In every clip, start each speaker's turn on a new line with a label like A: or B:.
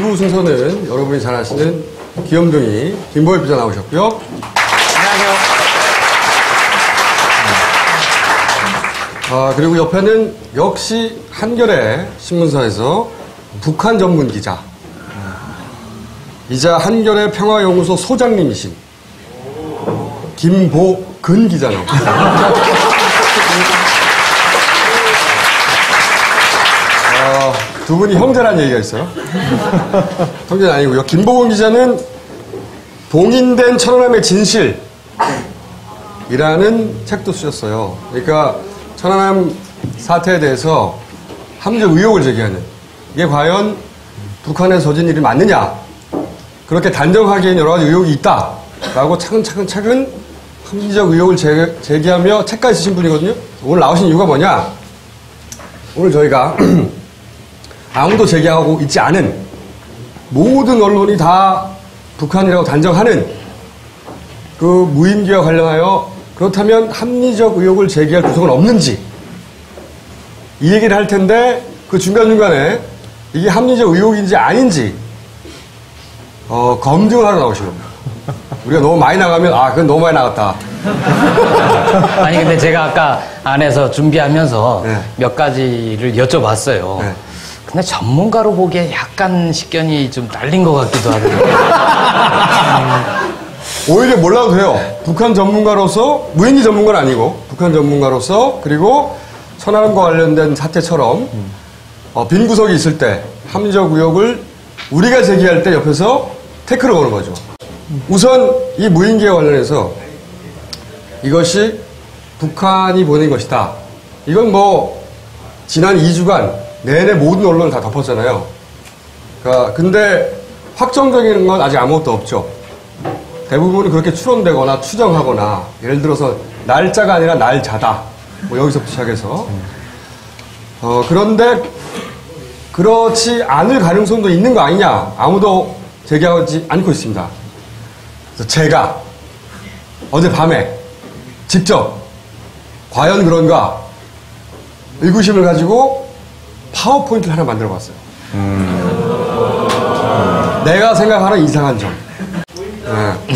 A: 2부 순서는 여러분이 잘 아시는 귀염둥이 김보엽 기자 나오셨고요.
B: 안녕하세요.
A: 그리고 옆에는 역시 한겨레 신문사에서 북한 전문 기자, 이자 한겨레 평화연구소 소장님이신 김보근 기자 나오셨습니다. 두 분이 형제라는 얘기가 있어요. 형제는 아니고요. 김보근 기자는 봉인된 천안함의 진실이라는 책도 쓰셨어요. 그러니까 천안함 사태에 대해서 함정 의혹을 제기하는, 이게 과연 북한에 저진 일이 맞느냐, 그렇게 단정하기엔 여러 가지 의혹이 있다라고 차근차근 합리적 의혹을 제기하며 책까지 쓰신 분이거든요. 오늘 나오신 이유가 뭐냐? 오늘 저희가 아무도 제기하고 있지 않은, 모든 언론이 다 북한이라고 단정하는 그 무인기와 관련하여 그렇다면 합리적 의혹을 제기할 구석은 없는지, 이 얘기를 할 텐데 그 중간중간에 이게 합리적 의혹인지 아닌지 검증을 하러 나오시는 겁니다. 우리가 너무 많이 나가면 그건 너무 많이 나갔다.
B: 아니 근데 제가 아까 안에서 준비하면서
A: 네.
B: 몇 가지를 여쭤봤어요.
A: 네.
B: 근데 전문가로 보기에 약간 식견이 좀 딸린 것 같기도 하거든요.
A: 오히려 몰라도 돼요. 북한 전문가로서, 무인기 전문가는 아니고 북한 전문가로서, 그리고 천안함과 관련된 사태처럼 빈 구석이 있을 때 합리적 의혹을 우리가 제기할 때 옆에서 태클을 거는 거죠. 우선 이 무인기와 관련해서 이것이 북한이 보낸 것이다. 이건 뭐 지난 2주간 내내 모든 언론을 다 덮었잖아요. 그러니까 근데 확정적인 건 아직 아무것도 없죠. 대부분은 그렇게 추론되거나 추정하거나, 예를 들어서 날짜가 아니라 날짜다, 뭐 여기서부터 시작해서 그런데 그렇지 않을 가능성도 있는 거 아니냐, 아무도 제기하지 않고 있습니다. 그래서 제가 어젯밤에 직접 과연 그런가 의구심을 가지고 파워포인트를 하나 만들어 봤어요. 내가 생각하는 이상한 점.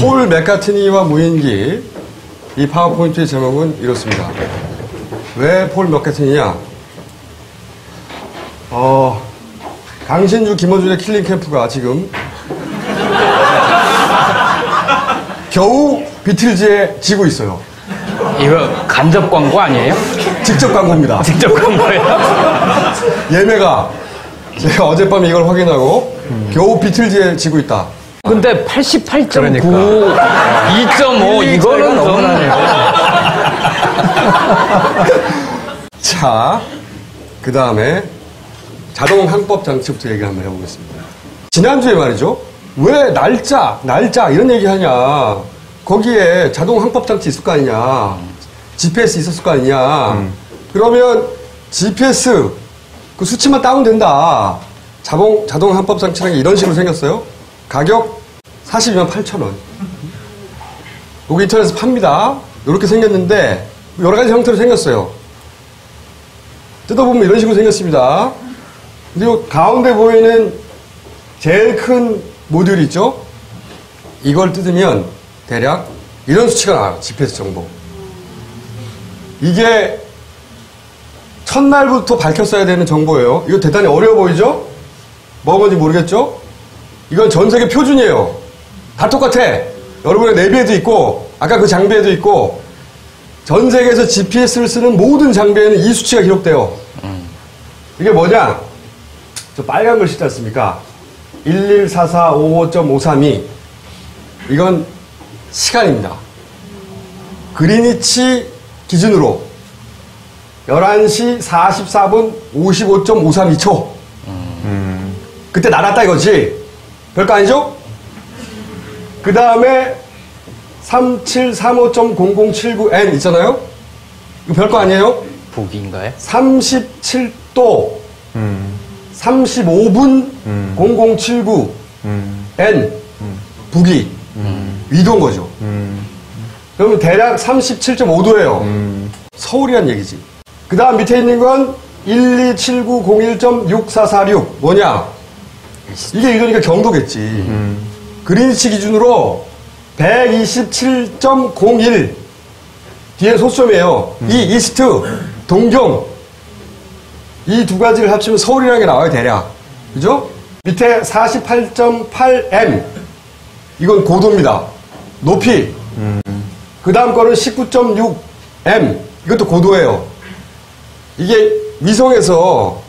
A: 폴 맥카트니와 무인기, 이 파워포인트의 제목은 이렇습니다. 왜 폴 맥카트니냐? 강신주, 김어준의 킬링 캠프가 지금 겨우 비틀즈에 지고 있어요.
B: 이거 간접 광고 아니에요?
A: 직접 광고입니다.
B: 직접 광고예요?
A: 예매가, 제가 어젯밤에 이걸 확인하고 겨우 비틀즈에 지고 있다.
B: 근데 88.9,
C: 그러니까.
B: 2.5 이거는 좀
A: 자, 그 다음에 자동 항법 장치부터 얘기 한번 해보겠습니다. 지난주에 말이죠. 왜 날짜 이런 얘기 하냐. 거기에 자동 항법 장치 있을 거 아니냐. GPS 있었을 거 아니냐. 그러면 GPS 그 수치만 다운된다. 자동 항법 장치라는 게 이런 식으로 생겼어요. 가격 42만 8천 원. 여기 인터넷에서 팝니다. 이렇게 생겼는데 여러 가지 형태로 생겼어요. 뜯어보면 이런 식으로 생겼습니다. 그리고 가운데 보이는 제일 큰 모듈이 있죠? 이걸 뜯으면 대략 이런 수치가 나와요. GPS 정보. 이게 첫날부터 밝혔어야 되는 정보예요. 이거 대단히 어려워 보이죠? 뭐가 뭔지 모르겠죠? 이건 전 세계 표준이에요. 다 똑같아. 여러분의 내비에도 있고, 아까 그 장비에도 있고, 전 세계에서 GPS를 쓰는 모든 장비에는 이 수치가 기록돼요. 이게 뭐냐? 저 빨간 글씨 있지 않습니까? 114455.532. 이건 시간입니다. 그리니치 기준으로 11시 44분 55.532초. 그때 날았다 이거지. 별거 아니죠? 그 다음에 3735.0079N 있잖아요? 이거 별거 아니에요?
B: 북인가요?
A: 37도 35분 0079 N 북위 위도인 거죠. 그러면 대략 37.5도예요. 서울이란 얘기지. 그 다음 밑에 있는 건 127901.6446 뭐냐? 이게 이거니까 경도겠지. 그린위치 기준으로 127.01 뒤에 소점이에요. 이 이스트, 동경 이 두 가지를 합치면 서울이라는 게 나와요, 대략. 그죠? 밑에 48.8m 이건 고도입니다. 높이. 그 다음 거는 19.6m 이것도 고도예요. 이게 위성에서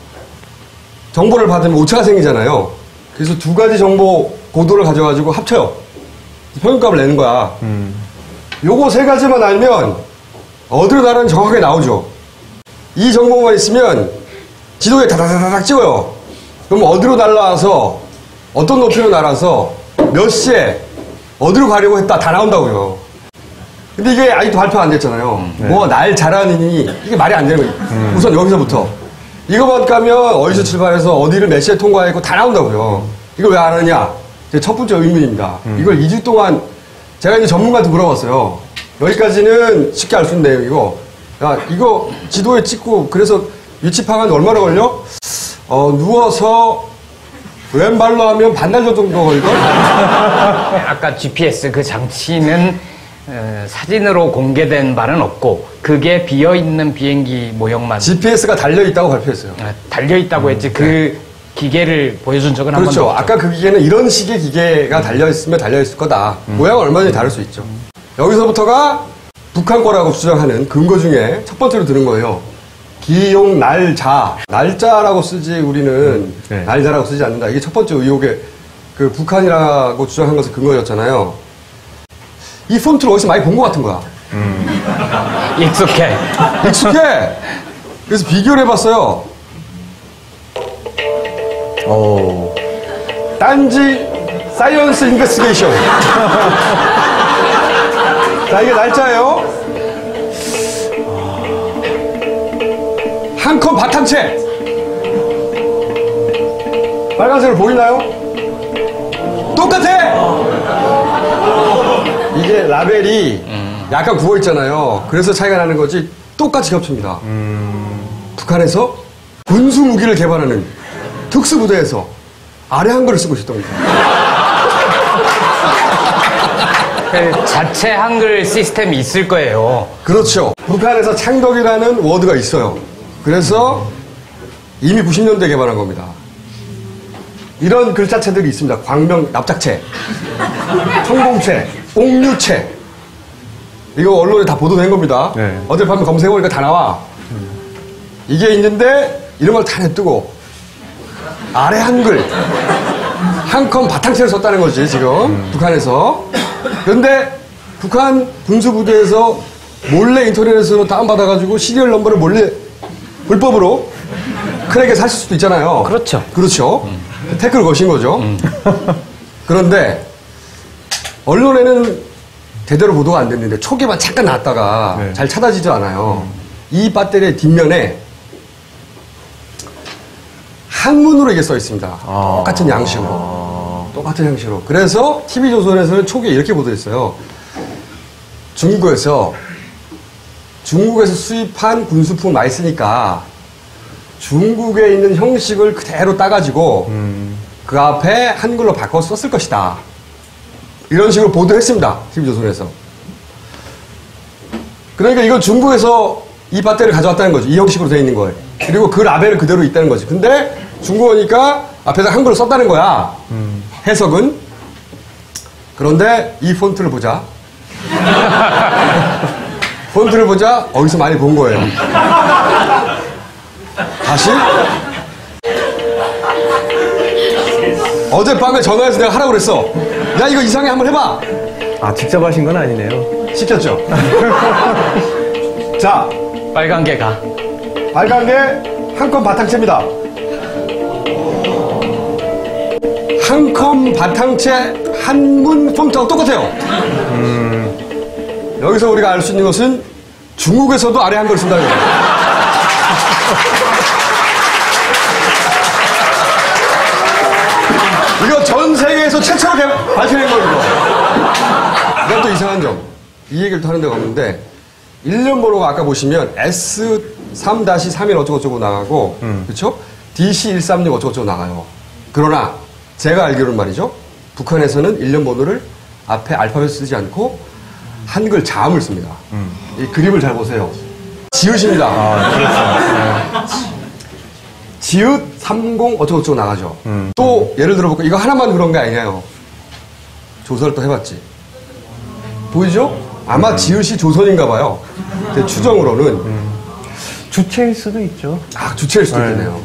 A: 정보를 받으면 오차가 생기잖아요. 그래서 두 가지 정보 고도를 가져가지고 합쳐요. 평균값을 내는 거야. 요거 세 가지만 알면 어디로 날아는 정확하게 나오죠. 이 정보만 있으면 지도에 다다다닥 찍어요. 그럼 어디로 날아와서 어떤 높이로 날아서 몇 시에 어디로 가려고 했다 다 나온다고요. 근데 이게 아직도 발표 안 됐잖아요. 뭐 날 잘하느니 이게 말이 안 되는 거예요. 우선 여기서부터 이거만 까면 어디서 출발해서 어디를 몇 시에 통과했고 다 나온다고요. 이걸 왜 안 하느냐? 제 첫 번째 의문입니다. 이걸 2주 동안 제가 이제 전문가한테 물어봤어요. 여기까지는 쉽게 알 수 있는 내용이고, 야, 이거 지도에 찍고, 그래서 위치 파악하는데 얼마나 걸려? 누워서 왼발로 하면 반날 정도 걸걸?
B: 아까 GPS 그 장치는 사진으로 공개된 바는 없고 그게 비어있는 비행기 모형만
A: GPS가 달려있다고 발표했어요.
B: 달려있다고 했지 그 기계를 보여준 적은 한 번도
A: 그렇죠.
B: 없죠.
A: 아까 그 기계는 이런 식의 기계가 달려있으면 달려있을 거다. 모양은 얼마든지 다를 수 있죠. 여기서부터가 북한 거라고 주장하는 근거 중에 첫 번째로 드는 거예요. 기용 날자. 날짜라고 쓰지 우리는 날짜라고 쓰지 않는다. 이게 첫 번째 의혹의 그 북한이라고 주장한 것의 근거였잖아요. 이 폰트를 어디서 많이 본 것 같은 거야.
B: 익숙해.
A: 익숙해. 그래서 비교를 해봤어요. 딴지 사이언스 인베스티게이션. 자, 이게 날짜예요. 한 컷 바탕채. 빨간색으로 보이나요? 똑같아! 이게 라벨이 약간 구워있잖아요. 그래서 차이가 나는 거지 똑같이 겹칩니다. 북한에서 군수 무기를 개발하는 특수부대에서 아래 한글을 쓰고 있었던 겁니다.
B: 그 자체 한글 시스템이 있을 거예요.
A: 그렇죠. 북한에서 창덕이라는 워드가 있어요. 그래서 이미 90년대에 개발한 겁니다. 이런 글자체들이 있습니다. 광명 납작체, 청봉체, 옥류체. 이거 언론에 다 보도된 겁니다.
C: 네.
A: 어딜 밤에 검색해보니까 다 나와. 이게 있는데 이런 걸 다 냅두고 아래 한글 한 컴 바탕체를 썼다는 거지 지금 북한에서. 그런데 북한 군수부대에서 몰래 인터넷으로 다운받아가지고 시리얼 넘버를 몰래 불법으로 크랙에 샀을 수도 있잖아요.
B: 그렇죠.
A: 그렇죠. 태클을 거신 거죠. 그런데 언론에는 제대로 보도가 안 됐는데 초기만 잠깐 나왔다가
C: 네.
A: 잘 찾아지지 않아요. 이 배터리의 뒷면에 한문으로 이게 써 있습니다. 똑같은 양식으로. 똑같은 형식으로. 그래서 TV조선에서는 초기에 이렇게 보도했어요. 중국에서 수입한 군수품 많이 쓰니까 중국에 있는 형식을 그대로 따가지고 그 앞에 한글로 바꿔 썼을 것이다. 이런 식으로 보도했습니다. TV조선에서. 그러니까 이건 중국에서 이 배터리를 가져왔다는 거죠. 이 형식으로 되어 있는 거예요. 그리고 그 라벨은 그대로 있다는 거지. 근데 중국어니까 앞에다 한글로 썼다는 거야. 해석은. 그런데 이 폰트를 보자. 폰트를 보자. 어디서 많이 본 거예요. 다시. 어젯밤에 전화해서 내가 하라고 그랬어. 야, 이거 이상해 한번 해봐.
C: 아, 직접 하신 건 아니네요.
A: 시켰죠. 자,
B: 빨간 게 가.
A: 빨간 게 한 컴 바탕채입니다. 한 컴 바탕채 한문 폰트하고 똑같아요. 여기서 우리가 알 수 있는 것은 중국에서도 아래 한글을 쓴다는 거예요. 이거 전 세계에서 최초로 발표된 거예요, 이거. 이건 또 이상한 점. 이 얘기를 또 하는 데가 없는데, 일련 번호가 아까 보시면 S3-31 어쩌고저쩌고 나가고, 그쵸? DC136 어쩌고저쩌고 나가요. 그러나, 제가 알기로는 말이죠. 북한에서는 일련 번호를 앞에 알파벳 쓰지 않고 한글 자음을 씁니다. 이 그림을 잘 보세요. 지읒입니다.
C: 그렇죠.
A: 지읒 30 어쩌고저쩌고 나가죠. 또 예를 들어볼까? 이거 하나만 그런 게 아니에요. 조사를 또 해봤지. 보이죠? 아마 지읒이 조선인가 봐요. 제 추정으로는.
C: 주체일 수도 있죠.
A: 아, 주체일 수도 있겠네요.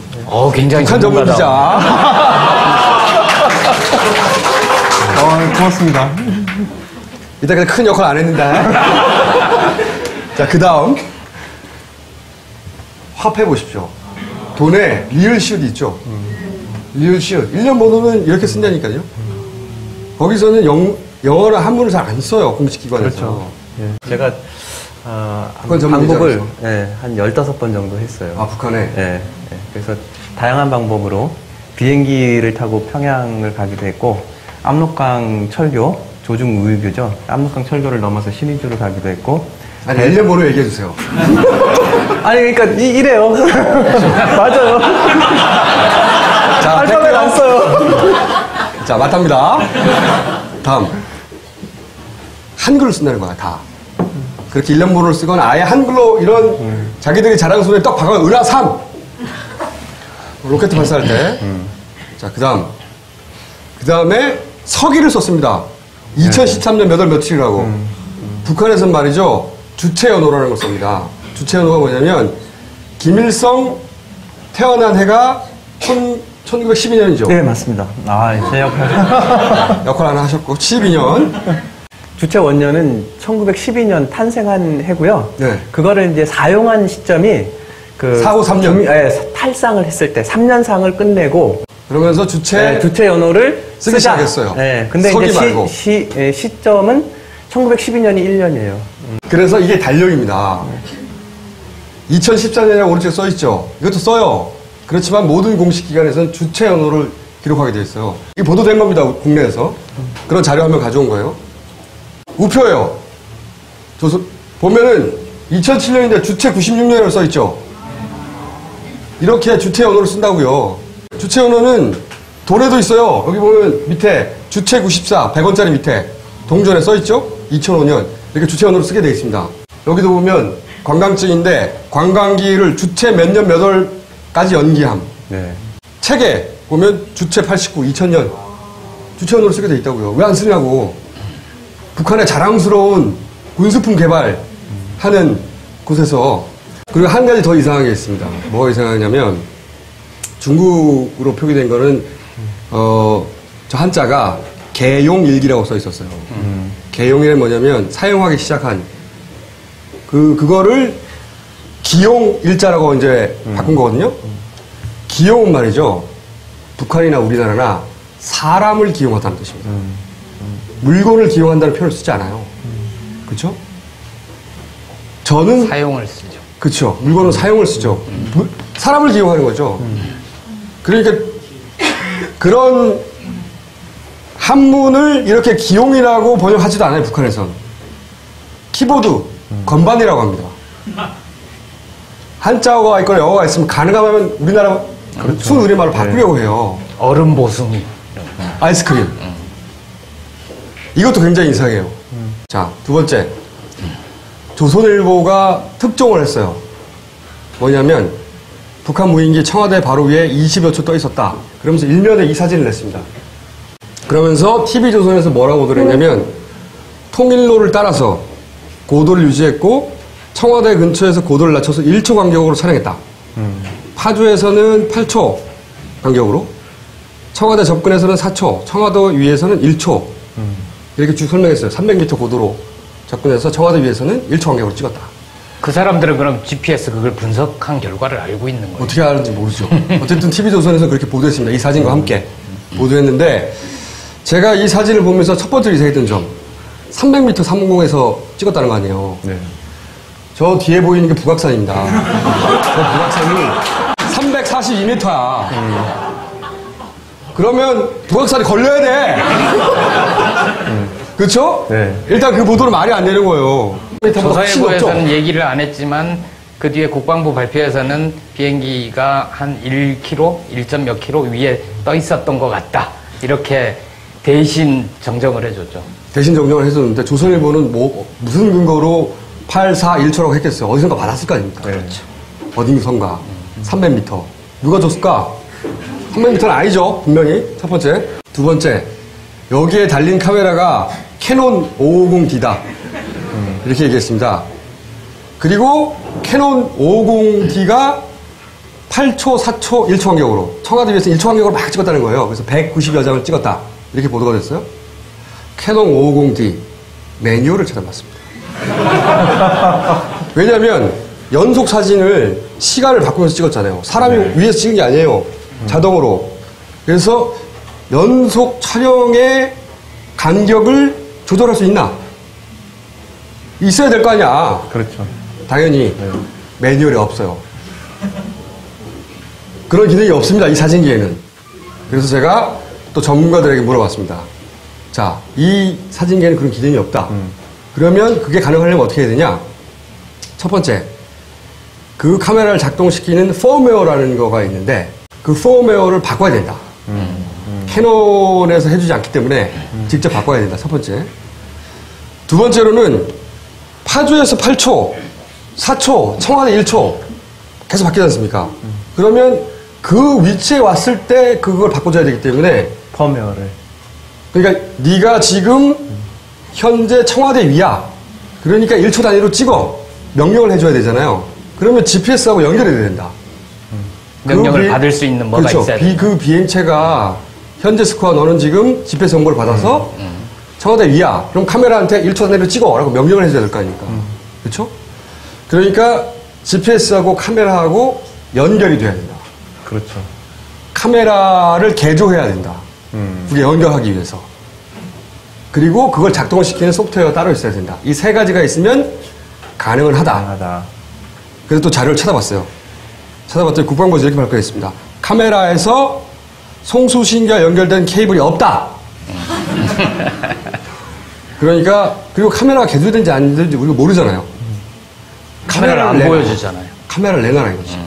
B: 굉장히
A: 북한 전문
B: 전문가다.
A: 기자.
C: 고맙습니다.
A: 이따까지 큰 역할 안 했는데. 자, 그 다음. 화폐 보십시오. 돈에 리을 시읒이 있죠. 리을 시읒. 1년 번호는 이렇게 쓴다니까요. 거기서는 영어나 한문을 잘 안 써요. 공식 기관에서.
C: 그렇죠. 예. 제가
A: 북한 전문
C: 방법을
A: 기자로서.
C: 한 15번 정도 했어요.
A: 아, 북한에?
C: 예. 그래서 다양한 방법으로 비행기를 타고 평양을 가기도 했고 압록강 철교, 조중 우유교죠. 압록강 철교를 넘어서 신의주를 가기도 했고
A: 아니, 1년 번호 얘기해 주세요.
C: 아니 그러니까 이래요. 맞아요.
A: 자,
C: 알파벳 안 써요.
A: 자, 맞답니다. 다음. 한글을 쓴다는 거야, 다. 그렇게 1년 번호를 쓰거나 아예 한글로 이런 자기들이 자랑스러운 떡 박아요. 은하삼! 로켓 발사할 때. 자, 그 다음에 서기를 썼습니다. 2013년 몇 월 며칠이라고. 북한에서는 말이죠. 주체연호라는 걸 씁니다. 주체연호가 뭐냐면, 김일성 태어난 해가 1912년이죠.
C: 네 맞습니다. 제 역할.
A: 역할 하나 하셨고, 12년.
C: 주체 원년은 1912년 탄생한 해고요.
A: 네.
C: 그거를 이제 사용한 시점이
A: 사후 3년.
C: 탈상을 했을 때 3년상을 끝내고
A: 그러면서 주체
C: 연호를
A: 쓰기 시작했어요.
C: 네. 근데
A: 서기
C: 이제
A: 말고.
C: 시점은 1912년이 1년이에요.
A: 그래서 이게 달력입니다. 2014년에 오른쪽에 써있죠. 이것도 써요. 그렇지만 모든 공식 기관에서는 주체 연호를 기록하게 돼 있어요. 이게 보도된 겁니다. 국내에서. 그런 자료 한번 가져온 거예요. 우표예요. 보면은 2007년인데 주체 96년이라고 써있죠. 이렇게 주체 연호를 쓴다고요. 주체 연호는 돈에도 있어요. 여기 보면 밑에 주체 94 100원짜리 밑에 동전에 써있죠. 2005년 이렇게 주체 연호를 쓰게 돼 있습니다. 여기도 보면 관광증인데 관광기를 주체 몇 년 몇 월까지 연기함.
C: 네.
A: 책에 보면 주체 89 2000년 주체 연호를 쓰게 돼 있다고요. 왜 안 쓰냐고. 북한의 자랑스러운 군수품 개발하는 곳에서. 그리고 한 가지 더 이상한 게 있습니다. 뭐가 이상하냐면 중국으로 표기된 거는 저 한자가 개용일기라고 써 있었어요. 개용일은 뭐냐면 사용하기 시작한 그거를 기용일자라고 이제 바꾼 거거든요. 기용은 말이죠. 북한이나 우리나라나 사람을 기용하다는 뜻입니다. 물건을 기용한다는 표현을 쓰지 않아요. 그렇죠? 저는
B: 사용을 쓰죠.
A: 그렇죠. 물건은 사용을 쓰죠. 사람을 기용하는 거죠. 그러니까 그런 한문을 이렇게 기용이라고 번역하지도 않아요. 북한에선. 키보드, 건반이라고 합니다. 한자어가 있거나 영어가 있으면 가능하면 우리나라 순우리말로 바꾸려고 해요.
B: 얼음 보숭이.
A: 아이스크림. 이것도 굉장히 이상해요. 자, 두 번째. 조선일보가 특종을 했어요. 뭐냐면 북한 무인기 청와대 바로 위에 20여 초 떠 있었다. 그러면서 일면에 이 사진을 냈습니다. 그러면서 TV조선에서 뭐라고 보도를 했냐면 통일로를 따라서 고도를 유지했고 청와대 근처에서 고도를 낮춰서 1초 간격으로 촬영했다. 파주에서는 8초 간격으로, 청와대 접근에서는 4초, 청와대 위에서는 1초. 이렇게 쭉 설명했어요. 300m 고도로 접근해서 청와대 위에서는 1초 간격으로 찍었다.
B: 그 사람들은 그럼 GPS 그걸 분석한 결과를 알고 있는 거예요?
A: 어떻게 알았는지 모르죠. 어쨌든 TV조선에서 그렇게 보도했습니다. 이 사진과 함께 보도했는데 제가 이 사진을 보면서 첫 번째로 이상했던 점 300m 상공에서 찍었다는 거 아니에요.
C: 네.
A: 저 뒤에 보이는 게 북악산입니다. 저 북악산이 342m야. 그러면 북악산이 걸려야 돼. 그렇죠?
C: 네.
A: 일단 그 보도는 말이 안 되는 거예요.
B: 조선일보에서는 얘기를 안 했지만 그 뒤에 국방부 발표에서는 비행기가 한 1km, 1점 몇 킬로 위에 떠 있었던 것 같다. 이렇게 대신 정정을 해줬죠.
A: 대신 정정을 해줬는데 조선일보는 뭐 무슨 근거로 841초라고 했겠어요. 어디선가 받았을 거 아닙니까?
C: 그렇죠.
A: 어디선가 300m. 누가 줬을까? 300m는 아니죠. 분명히. 첫 번째. 두 번째. 여기에 달린 카메라가 캐논 550D다. 이렇게 얘기했습니다. 그리고 캐논 550D가 8초, 4초, 1초 간격으로 청와대 위에서 1초 간격으로 막 찍었다는 거예요. 그래서 190여 장을 찍었다. 이렇게 보도가 됐어요. 캐논 550D 매뉴얼을 찾아봤습니다. 왜냐하면 연속 사진을 시간을 바꾸면서 찍었잖아요. 사람이 위에서 찍은 게 아니에요. 자동으로. 그래서 연속 촬영의 간격을 조절할 수 있나? 있어야 될 거 아니야.
C: 그렇죠.
A: 당연히 매뉴얼이 없어요. 그런 기능이 없습니다. 이 사진기에는. 그래서 제가 또 전문가들에게 물어봤습니다. 자, 이 사진기에는 그런 기능이 없다. 그러면 그게 가능하려면 어떻게 해야 되냐? 첫 번째, 그 카메라를 작동시키는 펌웨어라는 거가 있는데 그 펌웨어를 바꿔야 된다. 캐논에서 해주지 않기 때문에 직접 바꿔야 된다. 첫 번째. 두 번째로는 파주에서 8초, 4초, 청와대 1초 계속 바뀌지 않습니까? 그러면 그 위치에 왔을 때 그걸 바꿔줘야 되기 때문에
C: 펌웨어를.
A: 그러니까 네가 지금 현재 청와대 위야. 그러니까 1초 단위로 찍어. 명령을 해줘야 되잖아요. 그러면 GPS하고 연결해야 된다.
B: 명령을 받을 수 있는 뭐가
A: 그렇죠.
B: 있어야 돼.
A: 그 비행체가 현재 스코어 너는 지금 GPS 정보를 받아서 청와대 위야. 그럼 카메라한테 1초 단위로 찍어. 라고 명령을 해줘야 될 거 아닙니까? 그렇죠? 그러니까 GPS하고 카메라하고 연결이 돼야 된다.
C: 그렇죠.
A: 카메라를 개조해야 된다. 그게 연결하기 위해서. 그리고 그걸 작동시키는 소프트웨어가 따로 있어야 된다. 이 세 가지가 있으면 가능은 하다.
C: 가능하다.
A: 그래서 또 자료를 찾아봤어요. 찾아봤더니 국방부에서 이렇게 발표했습니다. 카메라에서 송수신기와 연결된 케이블이 없다. 그러니까 그리고 카메라가 개조된지 안 되는지 우리가 모르잖아요.
B: 카메라를 안
A: 내놔.
B: 보여주잖아요.
A: 카메라를 내놔라 이거지.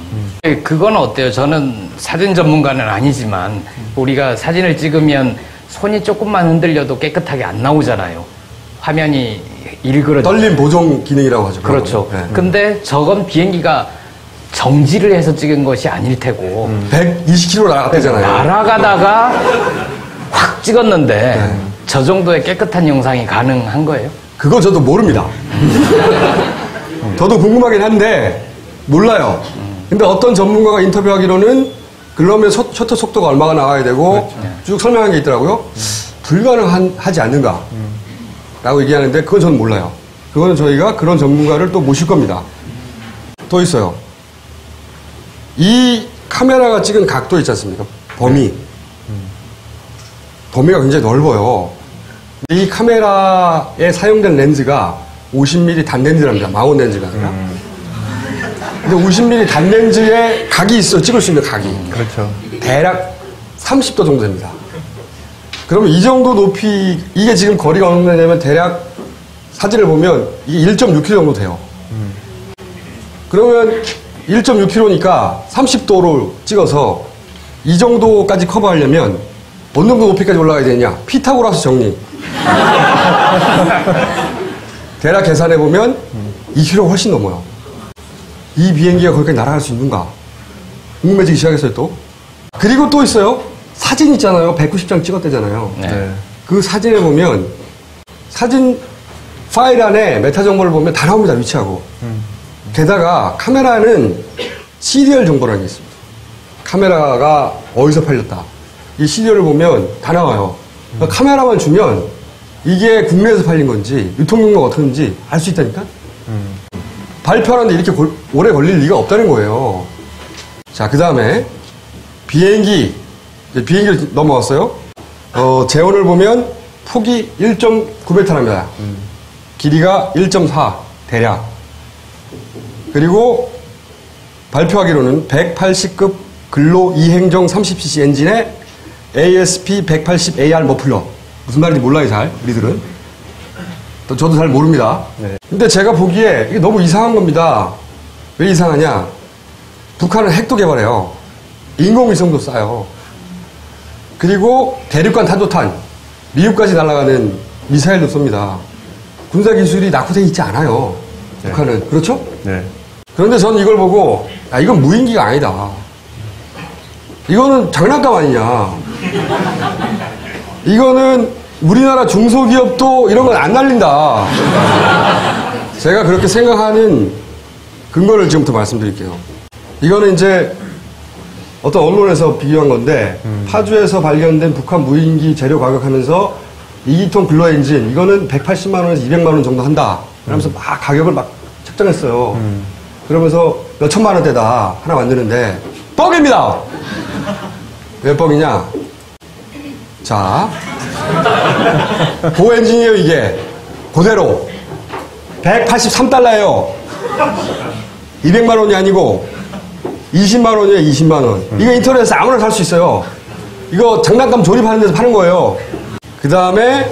B: 그건 어때요? 저는 사진 전문가는 아니지만 우리가 사진을 찍으면 손이 조금만 흔들려도 깨끗하게 안 나오잖아요. 화면이 일그러져.
A: 떨림 보정 기능이라고 하죠.
B: 그렇죠.
A: 네.
B: 근데 저건 비행기가 정지를 해서 찍은 것이 아닐 테고
A: 120km 날아갔대잖아요.
B: 날아가다가 확 찍었는데 저 정도의 깨끗한 영상이 가능한 거예요?
A: 그거 저도 모릅니다. 저도 궁금하긴 한데 몰라요. 근데 어떤 전문가가 인터뷰하기로는 그러면 셔터 속도가 얼마가 나와야 되고 쭉 설명한 게 있더라고요. 불가능하지 않는가 라고 얘기하는데 그건 저는 몰라요. 그거는 저희가 그런 전문가를 또 모실 겁니다. 또 있어요. 이 카메라가 찍은 각도 있지 않습니까? 범위가 굉장히 넓어요. 이 카메라에 사용된 렌즈가 50mm 단렌즈랍니다. 망원 렌즈가 아니라. 근데 50mm 단렌즈에 각이 있어요. 찍을 수 있는 각이.
C: 그렇죠.
A: 대략 30도 정도 됩니다. 그러면 이 정도 높이, 이게 지금 거리가 어느 정도 되냐면 대략 사진을 보면 이게 1.6km 정도 돼요. 그러면 1.6km니까 30도로 찍어서 이 정도까지 커버하려면 어느 정도 높이까지 올라가야 되냐? 피타고라스 정리. 대략 계산해보면 2km 훨씬 넘어요. 이 비행기가 거기까지 날아갈 수 있는가? 궁금해지기 시작했어요, 또. 그리고 또 있어요. 사진 있잖아요. 190장 찍었대잖아요.
B: 네.
A: 그 사진에 보면 사진 파일 안에 메타 정보를 보면 다 나옵니다. 위치하고. 게다가 카메라는 CDR 정보라는 게 있습니다. 카메라가 어디서 팔렸다. 이 CDR을 보면 다 나와요. 그러니까 카메라만 주면 이게 국내에서 팔린 건지 유통경로가 어떻는지 알 수 있다니까? 발표하는데 이렇게 오래 걸릴 리가 없다는 거예요. 자, 그 다음에 비행기를 넘어왔어요. 재원을 보면 폭이 1.9m랍니다. 길이가 1.4 대략. 그리고 발표하기로는 180급 근로 이행정 30cc 엔진에 ASP 180AR 머플러. 무슨 말인지 몰라요, 잘. 우리들은. 또 저도 잘 모릅니다.
C: 네.
A: 근데 제가 보기에 이게 너무 이상한 겁니다. 왜 이상하냐? 북한은 핵도 개발해요. 인공위성도 쏴요. 그리고 대륙간 탄도탄, 미국까지 날아가는 미사일도 쏩니다. 군사 기술이 낙후되어 있지 않아요.
C: 네.
A: 북한은. 그렇죠?
C: 네.
A: 그런데 저는 이걸 보고, 아, 이건 무인기가 아니다. 이거는 장난감 아니냐. 이거는 우리나라 중소기업도 이런 건 안 날린다. 제가 그렇게 생각하는 근거를 지금부터 말씀드릴게요. 이거는 이제 어떤 언론에서 비교한 건데, 파주에서 발견된 북한 무인기 재료 가격하면서 2기통 블러 엔진, 이거는 180만원에서 200만원 정도 한다. 그러면서 막 가격을 막 책정했어요. 그러면서 몇 천만 원대다. 하나 만드는데, 뻥입니다! 왜 뻥이냐? 자, 고 엔진이에요, 이게. 그대로. 183달러예요. 200만 원이 아니고 20만 원이에요, 20만 원. 이거 인터넷에서 아무나 살 수 있어요. 이거 장난감 조립하는 데서 파는 거예요. 그 다음에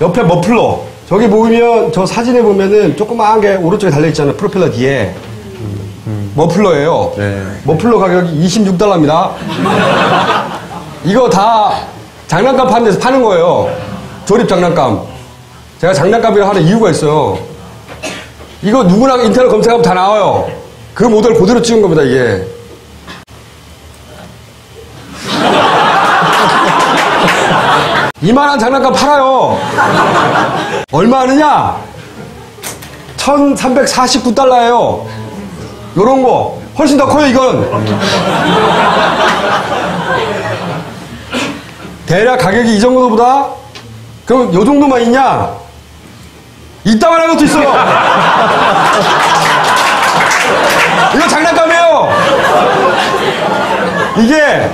A: 옆에 머플러. 저기 보면, 저 사진에 보면은 조그마한 게 오른쪽에 달려있잖아요. 프로펠러 뒤에. 머플러예요.
C: 네.
A: 머플러 가격이 26달러입니다. 이거 다 장난감 파는 데서 파는 거예요. 조립 장난감. 제가 장난감이라고 하는 이유가 있어요. 이거 누구나 인터넷 검색하면 다 나와요. 그 모델 그대로 찍은 겁니다, 이게. 이만한 장난감 팔아요. 얼마 하느냐? 1349달러예요. 요런 거. 훨씬 더 커요, 이건. 대략 가격이 이 정도보다? 그럼 요 정도만 있냐? 이따만한 것도 있어요. 이거 장난감이에요. 이게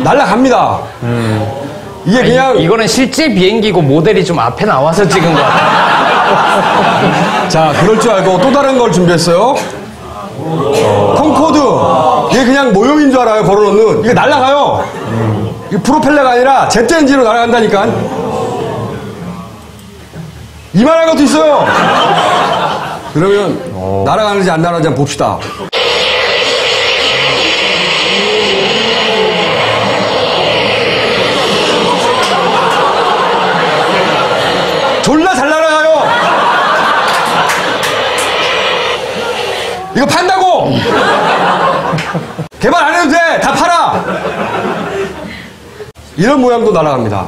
A: 날아갑니다. 이게 그냥
B: 이거는 실제 비행기고 모델이 좀 앞에 나와서 찍은 거 같아요.
A: 자, 그럴 줄 알고 또 다른 걸 준비했어요. 콩코드. 이게 그냥 모형인 줄 알아요, 걸어놓는. 이게 날아가요. 이게 프로펠러가 아니라 제트 엔진으로 날아간다니까. 이만한 것도 있어요. 그러면 날아가는지 안 날아가는지 한번 봅시다. 졸라 잘 날아가요. 이거 판다고. 개발 안 해도 돼. 다 팔아. 이런 모양도 날아갑니다.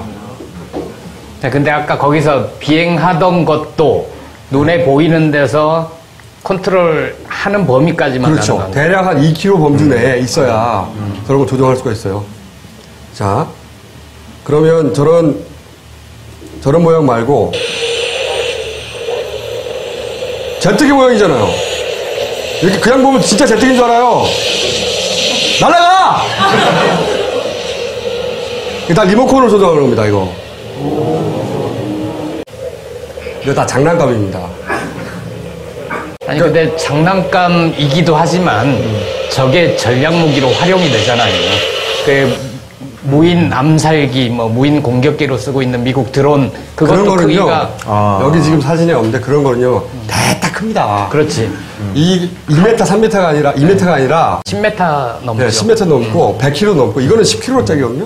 B: 자, 근데 아까 거기서 비행하던 것도 눈에 보이는 데서 컨트롤 하는 범위까지만
A: 그렇죠.
B: 가능한 거예요.
A: 대략 한 2km 범주 내에 있어야 그런 걸 조정할 수가 있어요. 자, 그러면 저런 모양 말고 제트기 모양이잖아요. 이렇게 그냥 보면 진짜 제트기인 줄 알아요. 날아가! 이게 다 리모컨으로 조정하는 겁니다, 이거. 이거 다 장난감입니다.
B: 아니 근데 장난감이기도 하지만 저게 전략 무기로 활용이 되잖아요. 그 무인 암살기, 뭐 무인 공격기로 쓰고 있는 미국 드론
A: 그런
B: 그것도
A: 거는요.
B: 크기가
A: 여기 지금 사진에 없는데 그런 거는요. 대딱 큽니다.
B: 그렇지.
A: 이 1m, 3m가 아니라 2m가 아니라
B: 10m 넘죠.
A: 네, 10m 넘고 100kg 넘고 이거는 10kg짜리거든요.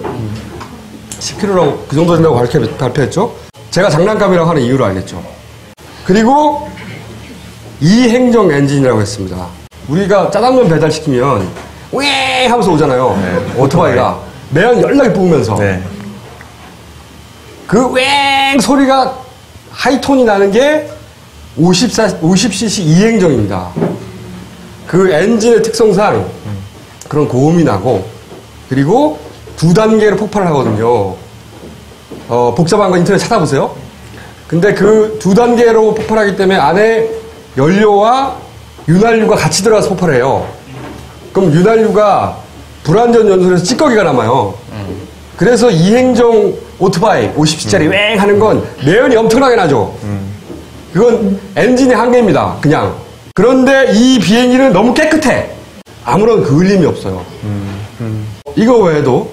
A: 10kg라고 그 정도 된다고 발표했죠. 제가 장난감이라고 하는 이유를 알겠죠. 그리고 이행정 엔진이라고 했습니다. 우리가 짜장면 배달시키면 웽 하면서 오잖아요.
C: 네,
A: 오토바이가 매연 연락이 뽑으면서
C: 네.
A: 그 웽 소리가 하이톤이 나는 게 50cc 이행정입니다. 그 엔진의 특성상 그런 고음이 나고 그리고 2단계로 폭발을 하거든요. 복잡한 거 인터넷 찾아보세요. 근데 그 2단계로 폭발하기 때문에 안에 연료와 윤활유가 같이 들어가서 폭발해요. 그럼 윤활유가 불완전 연소에서 찌꺼기가 남아요. 그래서 이행정 오토바이 50c짜리 웽 하는 건 매연이 엄청나게 나죠. 그건 엔진의 한계입니다. 그냥. 그런데 이 비행기는 너무 깨끗해. 아무런 그을림이 없어요. 이거 외에도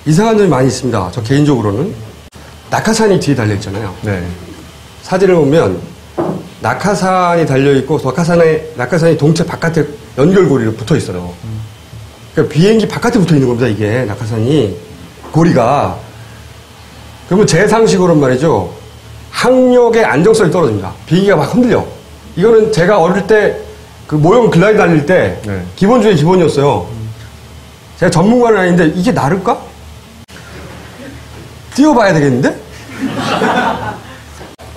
A: 이상한 점이 많이 있습니다. 저 개인적으로는 낙하산이 뒤에 달려있잖아요.
C: 네.
A: 사진을 보면 낙하산이 달려있고 낙하산이 동체 바깥에 연결고리로 붙어있어요. 그러니까 비행기 바깥에 붙어있는 겁니다. 이게 낙하산이. 고리가. 그러면 제 상식으로는 말이죠. 항력의 안정성이 떨어집니다. 비행기가 막 흔들려. 이거는 제가 어릴 때 그 모형 글라이더 달릴 때
C: 네.
A: 기본 중에 기본이었어요. 제가 전문가는 아닌데 이게 나를까? 뛰어봐야 되겠는데?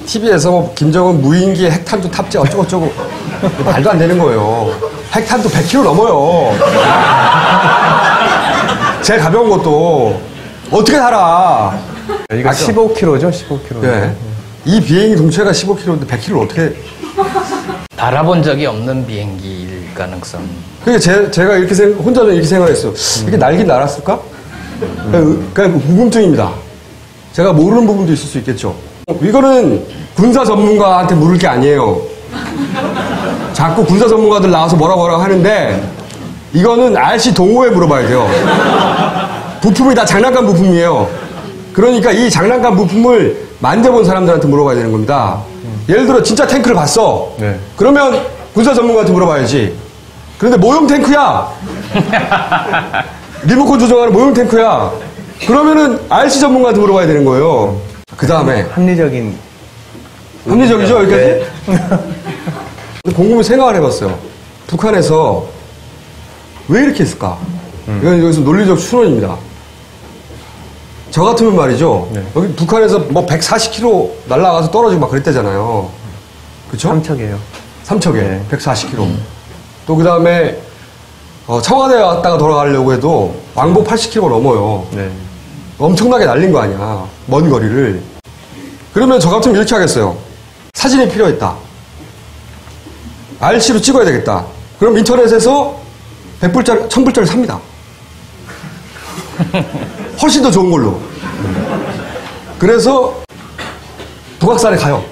A: TV에서 뭐 김정은 무인기에 핵탄두 탑재 어쩌고저쩌고 말도 안 되는 거예요. 핵탄두 100kg 넘어요. 제일 가벼운 것도 어떻게 살아?
C: 여기가 15kg죠, 15kg.
A: 네. 이 비행기 동체가 15kg인데 100kg를 어떻게?
B: 달아본 적이 없는 비행기일 가능성.
A: 그러니까 제가 이렇게 혼자는 이렇게 생각했어요. 이게 날긴 날았을까? 그러니까 궁금증입니다. 제가 모르는 부분도 있을 수 있겠죠. 이거는 군사 전문가한테 물을 게 아니에요. 자꾸 군사 전문가들 나와서 뭐라고 하는데 이거는 RC 동호회 물어봐야 돼요. 부품이 다 장난감 부품이에요. 그러니까 이 장난감 부품을 만져본 사람들한테 물어봐야 되는 겁니다. 예를 들어 진짜 탱크를 봤어.
C: 네.
A: 그러면 군사 전문가한테 물어봐야지. 그런데 모형 탱크야. 리모컨 조정하는 모형 탱크야. 그러면은 RC 전문가한테 물어봐야 되는 거예요. 그 다음에
C: 합리적인.
A: 합리적이죠 여기까지?
C: 네.
A: 근데 곰곰이 생각을 해봤어요. 북한에서 왜 이렇게 했을까? 이건 여기서 논리적 추론입니다. 저 같으면 말이죠.
C: 네.
A: 여기 북한에서 뭐 140km 날아가서 떨어지고 막 그랬대잖아요. 그쵸?
C: 삼척이에요.
A: 삼척에
C: 네.
A: 140km. 또 그 다음에 청와대에 왔다가 돌아가려고 해도 왕복 80km 넘어요.
C: 네.
A: 엄청나게 날린 거 아니야. 먼 거리를. 그러면 저 같으면 이렇게 하겠어요. 사진이 필요했다. RC로 찍어야 되겠다. 그럼 인터넷에서 100불짜리, 1000불짜리 삽니다. 훨씬 더 좋은 걸로. 그래서 북악산에 가요.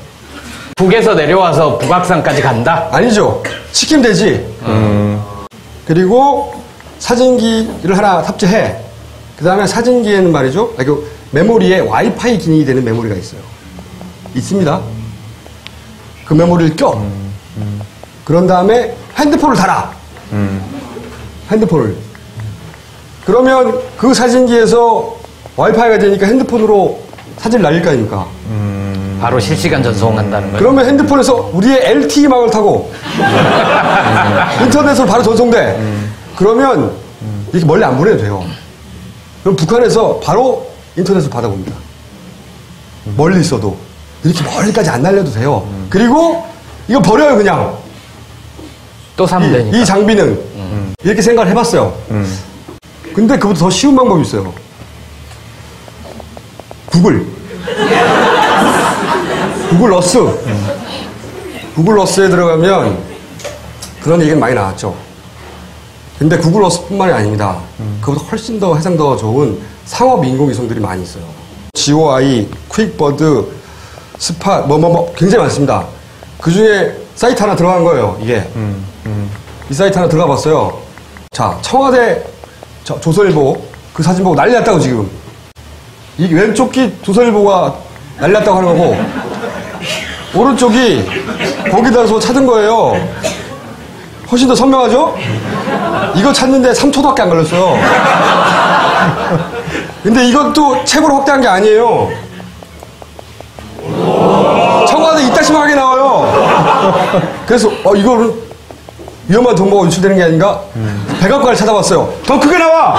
B: 북에서 내려와서 북악산까지 간다?
A: 아니죠. 시키면 되지. 그리고 사진기를 하나 탑재해. 그 다음에 사진기에는 말이죠. 그 메모리에 와이파이 기능이 되는 메모리가 있어요. 있습니다. 그 메모리를 껴. 그런 다음에 핸드폰을 달아. 핸드폰을. 그러면 그 사진기에서 와이파이가 되니까 핸드폰으로 사진을 날릴 거 아닙니까?
B: 바로 실시간 전송한다는 거예요.
A: 그러면 핸드폰에서 우리의 LTE망을 타고 인터넷으로 바로 전송돼. 그러면 이렇게 멀리 안 보내도 돼요. 그럼 북한에서 바로 인터넷을 받아봅니다. 멀리 있어도. 이렇게 멀리까지 안 날려도 돼요. 그리고 이거 버려요 그냥.
B: 또 사면 되니까.
A: 이 장비는. 이렇게 생각을 해봤어요. 근데 그보다 더 쉬운 방법이 있어요. 구글 어스. 구글 어스에 들어가면 그런 얘기는 많이 나왔죠. 근데 구글 어스뿐만이 아닙니다. 그보다 훨씬 더 해상 더 좋은 상업 인공위성들이 많이 있어요. GOI, 퀵버드, 스팟, 굉장히 많습니다. 그 중에 사이트 하나 들어간 거예요, 이게. 이 사이트 하나 들어가 봤어요. 자, 청와대 조선일보 그 사진 보고 난리 났다고 지금. 이 왼쪽이 조선일보가 난리 났다고 하는 거고, 오른쪽이 거기다서 찾은 거예요. 훨씬 더 선명하죠? 이거 찾는데 3초밖에 안 걸렸어요. 근데 이것도 책으로 확대한 게 아니에요. 청와대 이따시하게 나와요. 그래서 이거는 위험한 정보가 유출되는 게 아닌가? 백악관을 찾아봤어요. 더 크게 나와!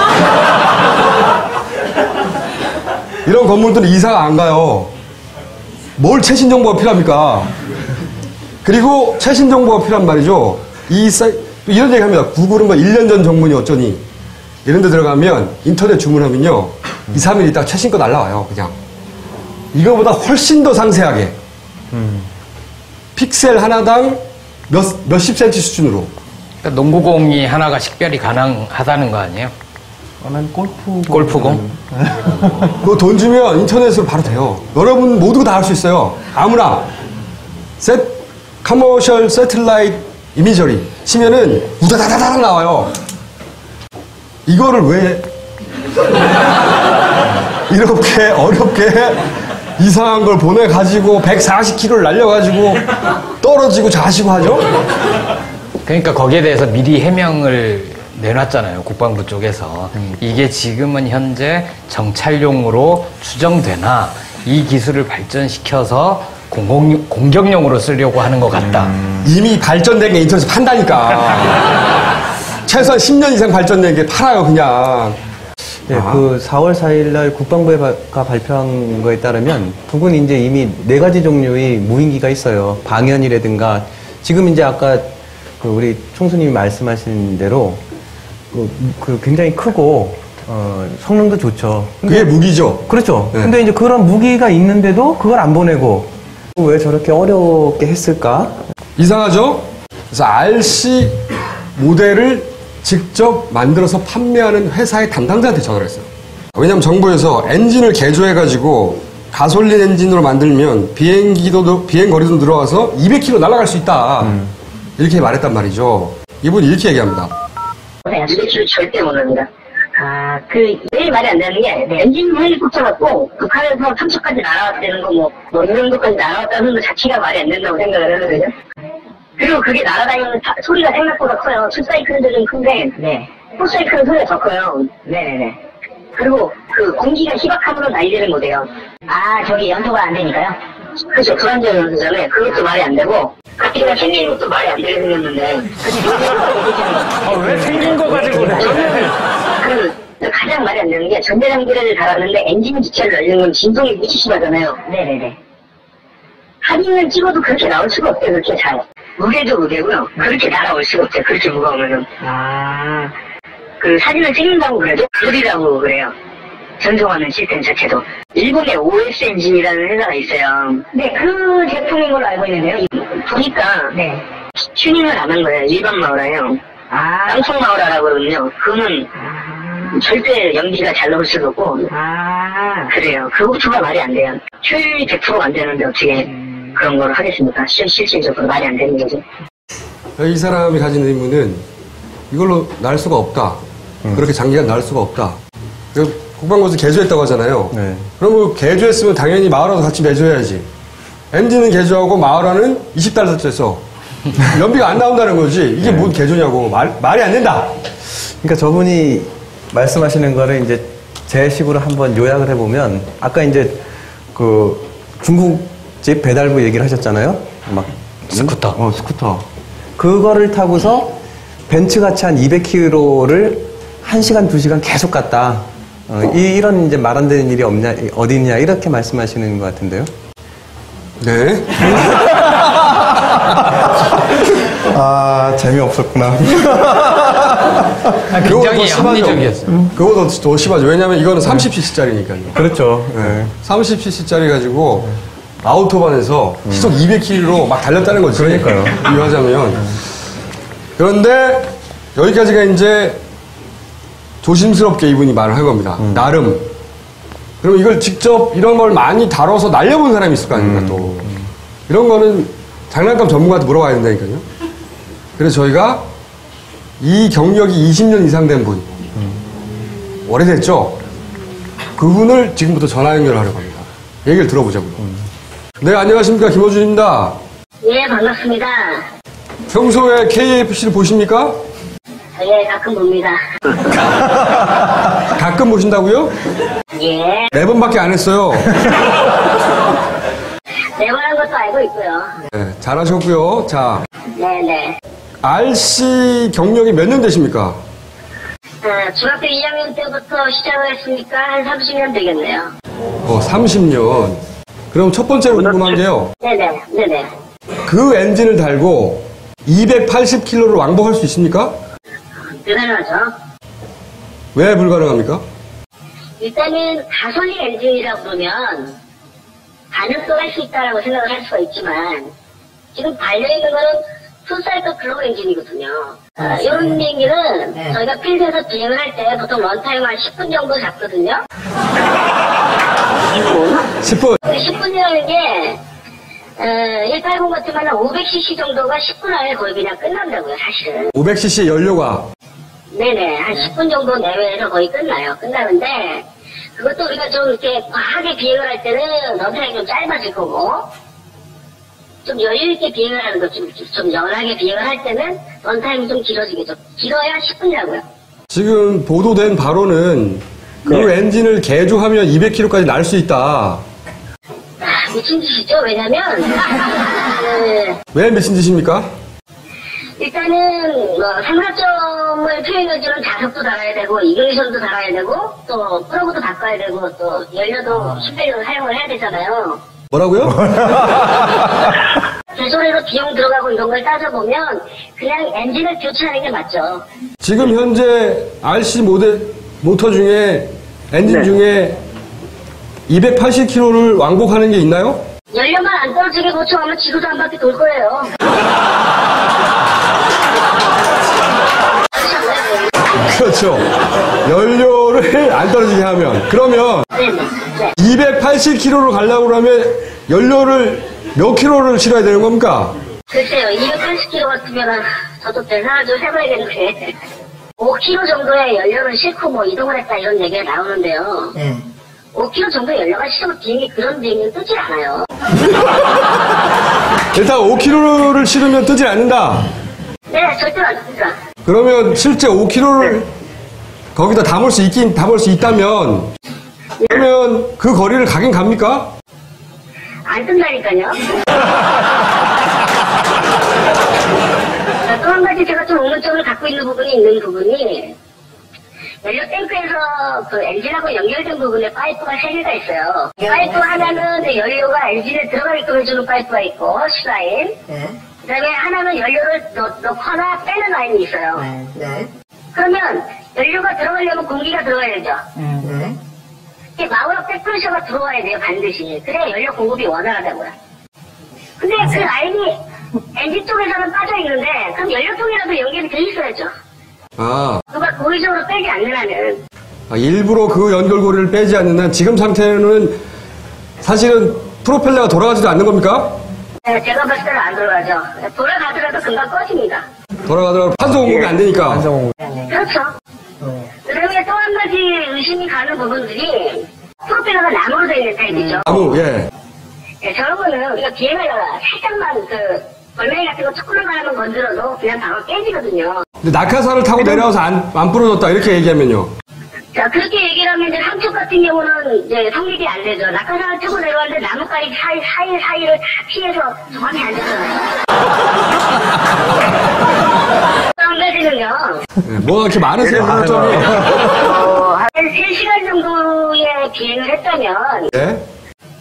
A: 이런 건물들은 이사가 안 가요. 뭘 최신 정보가 필요합니까? 그리고 최신 정보가 필요한 말이죠. 이런 얘기 합니다. 구글은 뭐 1년 전 정문이 어쩌니. 이런 데 들어가면 인터넷 주문하면요. 2, 3일 있다가 최신 거 날라와요. 그냥. 이거보다 훨씬 더 상세하게. 픽셀 하나당 몇십 센치 수준으로.
B: 그러니까 농구공이 하나가 식별이 가능하다는 거 아니에요?
C: 난
B: 골프공?
A: 그거 돈 주면 인터넷으로 바로 돼요. 여러분 모두가 다 할 수 있어요. 아무나. 커머셜 세틀라이트 이미저리 치면은 우다다다닥 나와요. 이거를 왜 이렇게 어렵게 이상한 걸 보내가지고 140km를 날려가지고 떨어지고 자시고 하죠?
B: 그러니까 거기에 대해서 미리 해명을 내놨잖아요. 국방부 쪽에서. 이게 지금은 현재 정찰용으로 추정되나 이 기술을 발전시켜서 공격용으로 쓰려고 하는 것 같다.
A: 이미 발전된 게 인터넷에 판다니까. 최소한 10년 이상 발전된 게 팔아요, 그냥.
C: 네, 그 4월 4일 날 국방부가 발표한 거에 따르면 북은 이제 이미 4가지 종류의 무인기가 있어요. 방연이라든가 지금 이제 아까 그 우리 총수님이 말씀하신 대로 그 굉장히 크고 성능도 좋죠.
A: 그게 무기죠.
C: 그렇죠.
A: 네.
C: 근데 이제 그런 무기가 있는데도 그걸 안 보내고 왜 저렇게 어렵게 했을까?
A: 이상하죠? 그래서 RC 모델을 직접 만들어서 판매하는 회사의 담당자한테 전화를 했어요. 왜냐면 정부에서 엔진을 개조해가지고 가솔린 엔진으로 만들면 비행거리도 늘어와서 200km 날아갈 수 있다. 이렇게 말했단 말이죠. 이분이 이렇게 얘기합니다.
D: 네, 200km 절대 못 합니다. 제일 말이 안 되는 게, 엔진 헬리콥터 갖고 북한에서 삼척까지 날아왔다는 거, 이 정도까지 날아왔다는 것 자체가 말이 안 된다고 생각을 하거든요. 그리고 그게 날아다니는 소리가 생각보다 커요. 투사이클도 좀 큰데, 네. 포사이클은 소리가 더 커요. 네네네. 그리고 그 공기가 희박함으로 날리를 못해요. 저기 연소가 안 되니까요? 그렇죠. 불안전 연소잖아요. 그것도 말이 안 되고, 바퀴가 생긴 것도 말이 안 되게 생겼는데.
B: 왜 생긴 거 가지고
D: 저는 가장 말이 안 되는 게 전자장비를 달았는데 엔진 기체를 날리는 건 진동이 무지 심하잖아요. 네네네. 사진을 찍어도 그렇게 나올 수가 없대요. 그렇게 잘. 무게도 무게고요. 그렇게 날아올 수가 없대요. 그렇게 무거우면은. 그 사진을 찍는다고 그래도 불이라고 그래요. 전송하는 시스템 자체도. 일본의 OS 엔진이라는 회사가 있어요. 네, 그 제품인 걸로 알고 있는데요. 보니까 네. 튜닝을 안 한 거예요. 일반 마우라예요. 깡총 마우라라고 그러거든요. 그거는 절대 연기가 잘 나올 수가 없고. 그래요. 그것도 말이 안 돼요. 효율이 100%가 안 되는데 어떻게 그런 걸 하겠습니까? 실질적으로 말이 안 되는 거죠.
A: 이 사람이 가진 의문은 이걸로 날 수가 없다. 그렇게 장기간 날 수가 없다. 국방부에서 개조했다고 하잖아요.
C: 네.
A: 그러면 개조했으면 당연히 마을하고 같이 개조해야지. 엔진은 개조하고 마을하는 20달 돼서 연비가 안 나온다는 거지. 이게 뭔 개조냐고. 말이 안 된다.
C: 그러니까 저분이 말씀하시는 거를 이제 제 식으로 한번 요약을 해보면 아까 이제 그 중국집 배달부 얘기를 하셨잖아요. 막
B: 스쿠터.
C: 스쿠터. 그거를 타고서 벤츠같이 한 200km를 1시간, 2시간 계속 갔다. 이런 이제 말 안 되는 일이 어디 있냐 이렇게 말씀하시는 것 같은데요.
A: 네.
C: 재미없었구나.
B: 굉장히 합리적이었어요.
A: 그거보다 더 심하죠. 왜냐면 이거는 30cc짜리니까요.
C: 그렇죠. 네.
A: 30cc짜리 가지고 아우토반에서 시속 200km로 막 달렸다는 거지.
C: 그러니까요.
A: 비유하자면. 그런데 여기까지가 이제 조심스럽게 이분이 말을 한 겁니다. 나름. 그럼 이걸 직접 이런 걸 많이 다뤄서 날려본 사람이 있을 거 아닙니까, 또. 이런 거는 장난감 전문가한테 물어봐야 된다니까요. 그래서 저희가 이 경력이 20년 이상 된 분, 오래됐죠? 그분을 지금부터 전화 연결하려고 합니다. 얘기를 들어보자고요. 네, 안녕하십니까. 김호준입니다.
D: 예, 반갑습니다.
A: 평소에 KFC를 보십니까?
D: 예, 가끔 봅니다.
A: 가끔 보신다고요?
D: 예.
A: 4번밖에 안 했어요.
D: 내관한 것도 알고 있고요.
A: 네, 잘하셨고요. 자,
D: 네네.
A: RC 경력이 몇 년 되십니까?
D: 중학교 2학년 때부터 시작을 했으니까 한 30년 되겠네요.
A: 30년. 그럼 첫 번째로 궁금한 게요.
D: 네네.
A: 그 엔진을 달고 280km를 왕복할 수 있습니까?
D: 불가능하죠.
A: 왜 불가능합니까?
D: 일단은 가솔린 엔진이라고 그러면 가능성 할 수 있다라고 생각을 할 수가 있지만 지금 달려있는 거는 풀사이클 글로벌 엔진이거든요. 이런 비행기는 저희가 필드에서 비행을 할 때 보통 런타임 한 10분 정도 잡거든요.
A: 10분.
D: 10분이라는 게 180 같으면 500cc 정도가 10분 안에 거의 그냥 끝난다고요, 사실은.
A: 500cc 연료가.
D: 네네, 한 10분 정도 내외로 거의 끝나는데, 그것도 우리가 좀 이렇게 과하게 비행을 할 때는 런타임이 좀 짧아질 거고, 좀 여유있게 비행을 하는 거죠. 좀 연하게 비행을 할 때는 런타임이 좀 길어지겠죠. 길어야 10분이라고요.
A: 지금 보도된 바로는 그 엔진을 개조하면 200km까지 날 수 있다.
D: 미친 짓이죠. 왜냐면
A: 왜 미친 짓입니까?
D: 일단은 삼각점을 표현해주는 자석도 달아야 되고 이그니션도 달아야 되고 또 프로그도 바꿔야 되고 또 연료도 10배로 사용을 해야 되잖아요.
A: 뭐라고요?
D: 개소리로 비용 들어가고 이런 걸 따져보면 그냥 엔진을 교체하는 게 맞죠.
A: 지금 현재 RC 모터 중에 엔진 중에 280km를 왕복하는 게 있나요?
D: 연료만 안 떨어지게 고쳐하면 지구도 한 바퀴 돌 거예요.
A: 그렇죠. 연료를 안 떨어지게 하면. 그러면
D: 네네. 네.
A: 280km를 가려고 그러면 연료를 몇 킬로를 실어야 되는 겁니까?
D: 글쎄요, 280km 같으면 저도 계산을 좀 해봐야겠는데 5km 정도의 연료를 싣고 뭐 이동을 했다 이런 얘기가 나오는데요. 5km 정도의 연료가 실어도 비행기 그런 비행기는 뜨질 않아요.
A: 일단 5km를 실으면 뜨질 않는다.
D: 네, 절대로 안 뜹니다.
A: 그러면 실제 5km를 거기다 담을 수 있다면 그러면 그 거리를 가긴 갑니까?
D: 안 뜬다니까요. 또 한 가지 제가 좀 의문점을 갖고 있는 부분이 연료 탱크에서 그 엔진하고 연결된 부분에 파이프가 3개가 있어요. 파이프 하나는 연료가 엔진에 들어가게끔 해주는 파이프가 있고 C라인. 그 다음에 하나는 연료를 넣거나 빼는 라인이 있어요. 그러면 연료가 들어가려면 공기가 들어가야 되죠. 마우어 백프레셔가 들어와야 돼요, 반드시. 그래야 연료 공급이 원활하다고요. 근데 그 라인이 엔진 쪽에서는 빠져 있는데 그럼 연료 통이라도 연결이 돼 있어야죠. 누가 고의적으로 빼지 않는 한은.
A: 일부러 그 연결고리를 빼지 않는 한 지금 상태는 사실은 프로펠러가 돌아가지도 않는 겁니까?
D: 네, 제가 봤을 때는 안 돌아가죠. 돌아가더라도 금방 꺼집니다.
A: 돌아가더라도 탄소 공급이 안 되니까.
D: 그렇죠. 그다음에 또 한 가지 의심이 가는 부분들이 프로펠러가 나무로 되어 있는 타입이죠.
A: 나무, 예.
D: 네, 저런 거는 우리가 비행하다가 살짝만 벌레 같은 거 초콜릿 하나만 건드려도 그냥 바로 깨지거든요.
A: 근데 낙하산을 타고 내려와서 안 부러졌다 이렇게 얘기하면요.
D: 자, 그렇게 얘기를 하면 이제 함축 같은 경우는 이제 성립이 안 되죠. 낙하산을 타고 내려왔는데 나뭇가지 사이를 다 피해서 정확히 안 되잖아요. 한 가지는요.
A: 네, 뭐가 이렇게 많으세요, 점이?
D: 한 3시간 정도의 비행을 했다면
A: 예?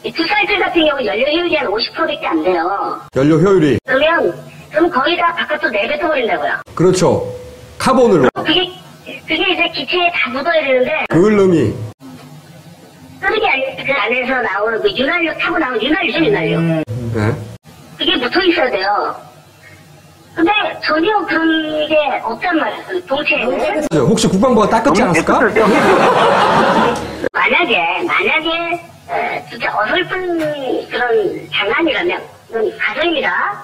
D: 이 두 사이클 같은 경우 연료 효율이 한 50%밖에 안 돼요.
A: 연료 효율이.
D: 그럼 거의 다 바깥으로 내뱉어버린다고요.
A: 그렇죠. 카본으로.
D: 그게 이제 기체에 다 묻어야 되는데
A: 그을름이.
D: 끓이기 그 안에서 나오는 그 윤활유 타고 나오는 윤활유.
A: 네.
D: 그게 묻어 있어야 돼요. 근데 전혀 그런 게 없단 말이에요. 그 동체에는.
A: 혹시 국방부가 닦았지 않았을까?
D: 만약에 진짜 어설픈 그런 장난이라면 이건 가정입니다.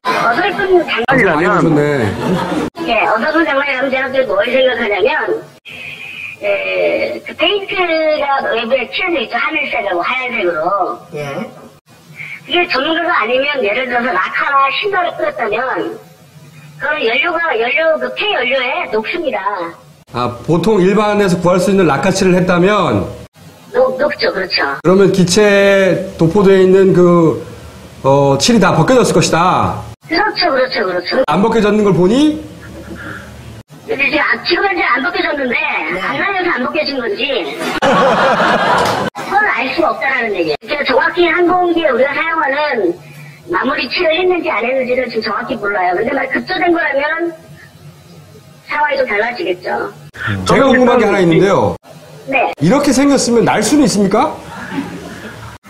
D: 어설픈
A: 많이
D: 장난이라면
A: 보셨네.
D: 예, 어설픈 장난이라면 제가 뭘 생각하냐면 그 페인트가 외부에 칠해져 있죠. 하늘색하고 하얀색으로. 그게 전문가가 아니면 예를 들어서 라카나 신발을 뿌렸다면 그건 연료 그 폐연료에 녹습니다.
A: 보통 일반에서 구할 수 있는 락카칠을 했다면
D: 녹죠, 그렇죠.
A: 그러면 기체에 도포되어 있는 칠이 다 벗겨졌을 것이다.
D: 그렇죠.
A: 안 벗겨졌는 걸 보니
D: 근데 지금 현재 안 벗겨졌는데 안 날려서 안 벗겨진 건지 그건 알 수가 없다라는 얘기예요. 그러니까 정확히 항공기에 우리가 사용하는 마무리 칠을 했는지 안 했는지를 지금 정확히 몰라요. 근데 만 급조된 거라면 상황이 좀 달라지겠죠.
A: 제가 궁금한 게 하나 있는데요.
D: 네.
A: 이렇게 생겼으면 날 수는 있습니까?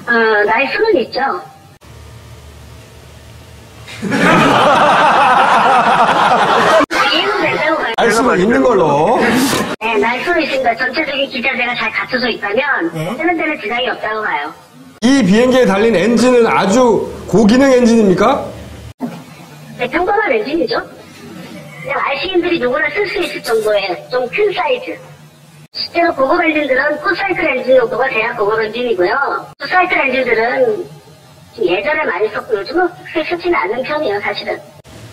D: 날 수는 있죠. 이해는 된다고 봐요.
A: 날 수는 있는 걸로.
D: 네, 날 수는 있습니다. 전체적인 기자재가 잘 갖춰져 있다면 쓰는 데는 지장이 없다고 봐요.
A: 이 비행기에 달린 엔진은 아주 고기능 엔진입니까?
D: 네, 평범한 엔진이죠. 그냥 RC인들이 누구나 쓸 수 있을 정도의 좀 큰 사이즈. 실제로 고급 엔진들은 풋사이클 엔진 정도가 돼야 고급 엔진이고요. 풋사이클 엔진들은 예전에 많이 썼고 요즘은 그렇게 쓰지는 않는 편이에요, 사실은.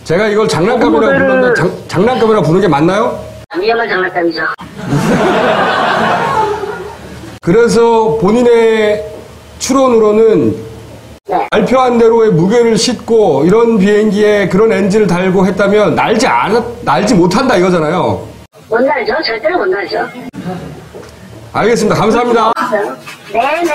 A: 제가 이걸 장난감이라고 부르는데 장난감이라고 부르는 게 맞나요?
D: 위험한 장난감이죠.
A: 그래서 본인의 추론으로는
D: 네.
A: 발표한 대로의 무게를 싣고 이런 비행기에 그런 엔진을 달고 했다면 날지 못한다 이거잖아요.
D: 못 날죠? 절대로 못 날죠.
A: 알겠습니다. 감사합니다.
D: 네네.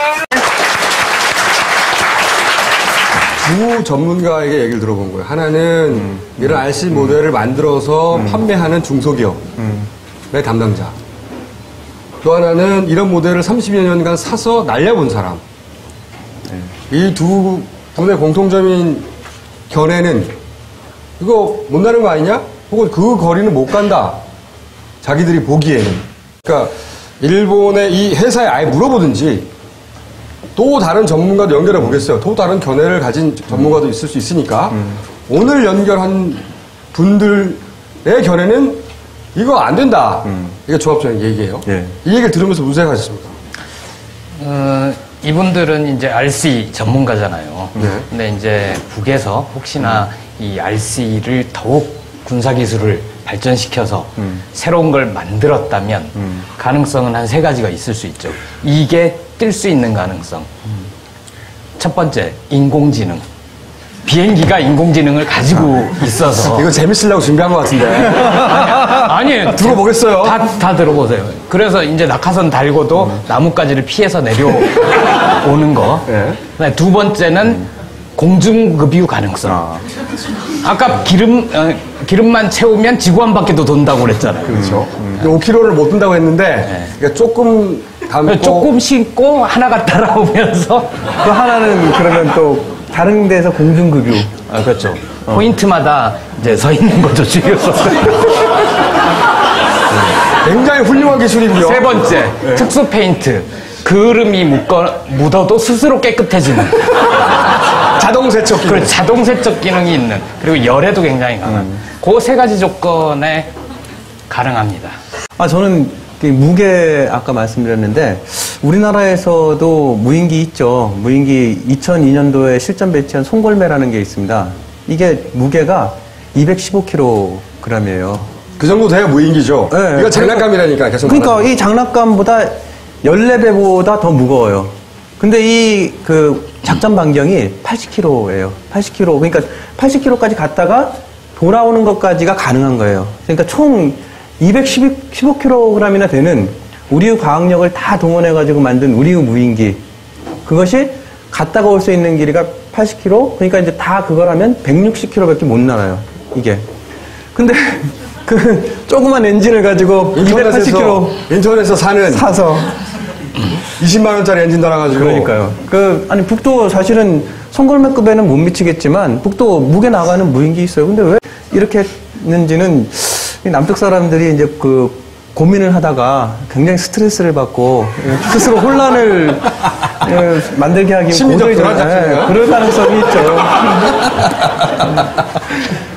A: 두 전문가에게 얘기를 들어본 거예요. 하나는 이런 RC 모델을 만들어서 판매하는 중소기업의 담당자. 또 하나는 이런 모델을 30여 년간 사서 날려본 사람. 이 두 분의 공통점인 견해는 이거 못 나는 거 아니냐? 혹은 그 거리는 못 간다. 자기들이 보기에는. 그러니까 일본의 이 회사에 아예 물어보든지 또 다른 전문가도 연결해 보겠어요. 또 다른 견해를 가진 전문가도 있을 수 있으니까 오늘 연결한 분들의 견해는 이거 안 된다. 이게 조합적인 얘기예요.
C: 예.
A: 이 얘기를 들으면서 무슨 생각하셨습니까?
B: 이분들은 이제 RC 전문가잖아요.
A: 네.
B: 근데 이제 북에서 혹시나 이 RC를 더욱 군사기술을 발전시켜서 새로운 걸 만들었다면 가능성은 한 3가지가 있을 수 있죠. 이게 뜰 수 있는 가능성. 첫 번째, 인공지능. 비행기가 인공지능을 가지고 있어서.
A: 이거 재밌으려고 준비한 것 같은데.
B: 아니에요.
A: 두고 보겠어요.
B: 다 들어보세요. 그래서 이제 낙하산 달고도 나뭇가지를 피해서 내려오는 거.
A: 네.
B: 그다음에 두 번째는 공중급유 가능성. 아까 기름만 채우면 지구 한 바퀴도 돈다고 그랬잖아요.
A: 그렇죠. 5km를 못 든다고 했는데 그러니까 조금 담고
B: 조금 싣고 하나가 따라오면서
C: 또 하나는 그러면 또 다른 데서 공중급유.
B: 그렇죠. 포인트마다 이제 서 있는 거죠, 줄여서.
A: 굉장히 훌륭한 기술이고요.
B: 세 번째, 특수 페인트. 그름이 묻어도 스스로 깨끗해지는.
A: 자동 세척 기능.
B: 그리고 자동 세척 기능이 있는. 그리고 열에도 굉장히 강한. 그 3가지 조건에 가능합니다.
C: 저는 그 무게 아까 말씀드렸는데 우리나라에서도 무인기 있죠. 무인기 2002년도에 실전 배치한 송골매라는 게 있습니다. 이게 무게가 215kg이에요.
A: 그 정도 돼야 무인기죠.
C: 네,
A: 이거 장난감이라니까 계속.
C: 그러니까
A: 말하는
C: 이 장난감보다 14배보다 더 무거워요. 근데 이 그 작전 반경이 80km예요. 80km. 그러니까 80km까지 갔다가 돌아오는 것까지가 가능한 거예요. 그러니까 총 215kg이나 되는 우리의 과학력을 다 동원해가지고 만든 우리의 무인기. 그것이 갔다가 올 수 있는 길이가 80km? 그러니까 이제 다 그걸 하면 160km밖에 못 날아요. 이게. 근데 그 조그만 엔진을 가지고 280km
A: 인터넷에서
C: 사서
A: 20만원짜리 엔진 달아가지고.
C: 그러니까요. 아니, 북도 사실은 송골매급에는 못 미치겠지만, 북도 무게 나가는 무인기 있어요. 근데 왜 이렇게 했는지는 남쪽 사람들이 이제 고민을 하다가 굉장히 스트레스를 받고, 스스로 혼란을 만들게 하기
A: 심리적 불안증인가요?
C: 그럴 가능성이 있죠.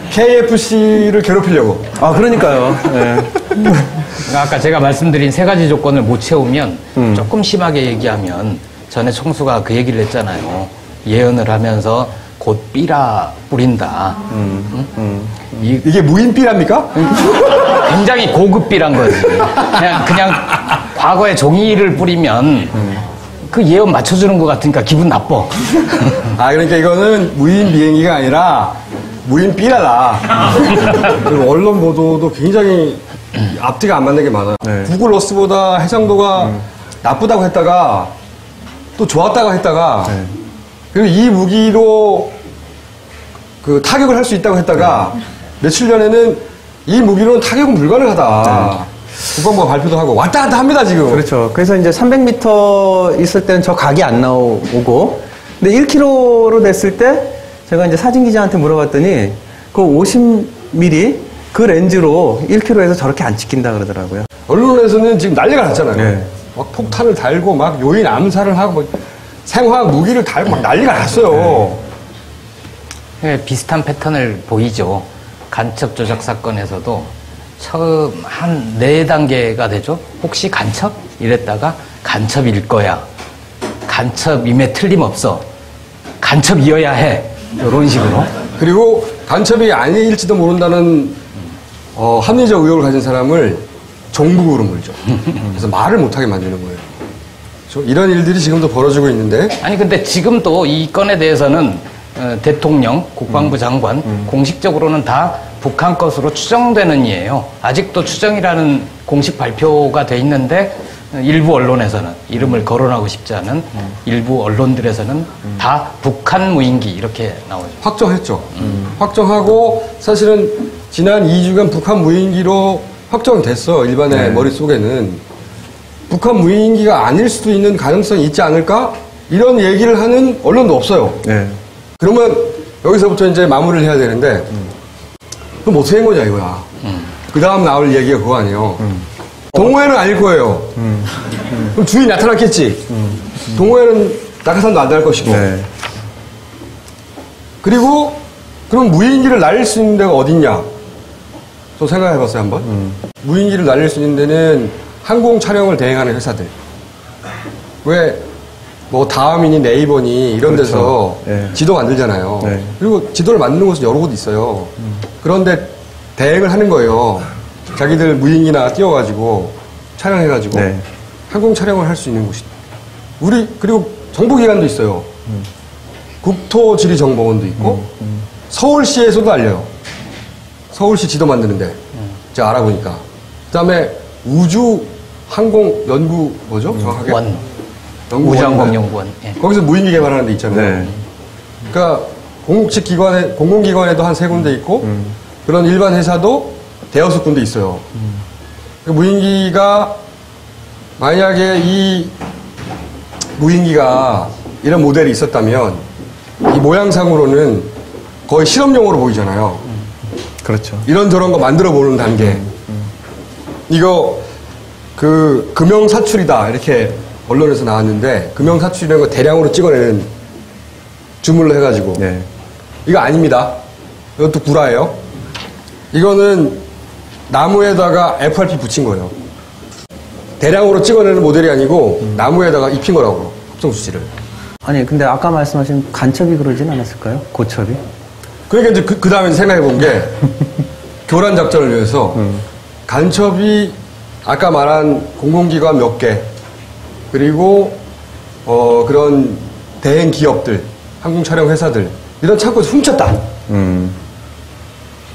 A: KFC를 괴롭히려고.
C: 그러니까요.
B: 아까 제가 말씀드린 3가지 조건을 못 채우면 조금 심하게 얘기하면 전에 총수가 그 얘기를 했잖아요. 예언을 하면서 곧 삐라 뿌린다.
A: 이게 무인삐랍니까?
B: 굉장히 고급 삐란 거지. 그냥 과거에 종이를 뿌리면 그 예언 맞춰주는 것 같으니까 기분 나빠.
A: 그러니까 이거는 무인 비행기가 아니라 무인 삐라다. 그리고 언론 보도도 굉장히 앞뒤가 안 맞는 게 많아요.
C: 네.
A: 구글 어스보다 해상도가 나쁘다고 했다가 또 좋았다고 했다가 그리고 이 무기로 그 타격을 할 수 있다고 했다가 며칠 전에는 이 무기로는 타격은 불가능하다. 국방부가 발표도 하고 왔다 갔다 합니다 지금.
C: 그렇죠. 그래서 이제 300m 있을 때는 저 각이 안 나오고, 근데 1km로 됐을 때 제가 이제 사진 기자한테 물어봤더니 그 50mm 그 렌즈로 1km에서 저렇게 안 찍힌다 그러더라고요.
A: 언론에서는 지금 난리가 났잖아요.
C: 네.
A: 막 폭탄을 달고 막 요인 암살을 하고 막 생화학 무기를 달고 막 난리가 났어요.
B: 비슷한 패턴을 보이죠. 간첩 조작 사건에서도 처음 한 4단계가 되죠. 혹시 간첩? 이랬다가 간첩일 거야. 간첩임에 틀림없어. 간첩이어야 해. 이런 식으로.
A: 그리고 간첩이 아닐지도 모른다는 합리적 의혹을 가진 사람을 종북으로 물죠. 그래서 말을 못하게 만드는 거예요. 그렇죠? 이런 일들이 지금도 벌어지고 있는데
B: 아니 근데 지금도 이 건에 대해서는 대통령, 국방부 장관 공식적으로는 다 북한 것으로 추정되는 이에요. 아직도 추정이라는 공식 발표가 돼 있는데 일부 언론에서는 이름을 거론하고 싶지 않은 일부 언론들에서는 다 북한 무인기 이렇게 나오죠.
A: 확정했죠. 확정하고 사실은 지난 2주간 북한 무인기로 확정됐어. 일반의
C: 네.
A: 머릿속에는. 북한 무인기가 아닐 수도 있는 가능성이 있지 않을까? 이런 얘기를 하는 언론도 없어요.
C: 네.
A: 그러면 여기서부터 이제 마무리를 해야 되는데 그럼 어떻게 된 거냐 이거야. 그 다음 나올 얘기가 그거 아니에요. 동호회는 아닐 거예요. 그럼 주인이 나타났겠지. 동호회는 낙하산도 안 달 것이고.
C: 네.
A: 그리고 그럼 무인기를 날릴 수 있는 데가 어딨냐? 저 생각해봤어요 한번. 무인기를 날릴 수 있는 데는 항공 촬영을 대행하는 회사들. 왜 뭐 다음이니 네이버니 이런
C: 그렇죠.
A: 데서
C: 네.
A: 지도 만들잖아요.
C: 네.
A: 그리고 지도를 만드는 곳은 여러 곳 있어요. 그런데 대행을 하는 거예요. 자기들 무인기나 띄워가지고 촬영해가지고
C: 네.
A: 항공 촬영을 할 수 있는 곳이다. 그리고 정보기관도 있어요. 국토지리정보원도 있고 서울시에서도 알려요. 서울시 지도 만드는데 제가 알아보니까. 그다음에 우주항공연구 뭐죠? 정확하게
B: 우주항공연구원. 예.
A: 거기서 무인기 개발하는 데 있잖아요.
C: 네.
A: 그러니까 공식 기관에 공공기관에도 한 3군데 있고 그런 일반 회사도 대여섯 군데 있어요. 그 무인기가 만약에 이 무인기가 이런 모델이 있었다면 이 모양상으로는 거의 실험용으로 보이잖아요.
C: 그렇죠.
A: 이런저런 거 만들어 보는 단계. 이거 그 금형사출이다 이렇게 언론에서 나왔는데 금형사출이라는 거 대량으로 찍어내는 주물로 해가지고
C: 네.
A: 이거 아닙니다. 이것도 구라예요. 이거는 나무에다가 FRP 붙인 거예요. 대량으로 찍어내는 모델이 아니고 나무에다가 입힌 거라고 합성수지를.
C: 아니 근데 아까 말씀하신 간첩이 그러진 않았을까요? 고첩이?
A: 그러니까 이제 그 다음에 생각해 본 게 교란 작전을 위해서 간첩이 아까 말한 공공기관 몇 개 그리고 그런 대행 기업들, 항공 촬영 회사들 이런 창고에서 훔쳤다.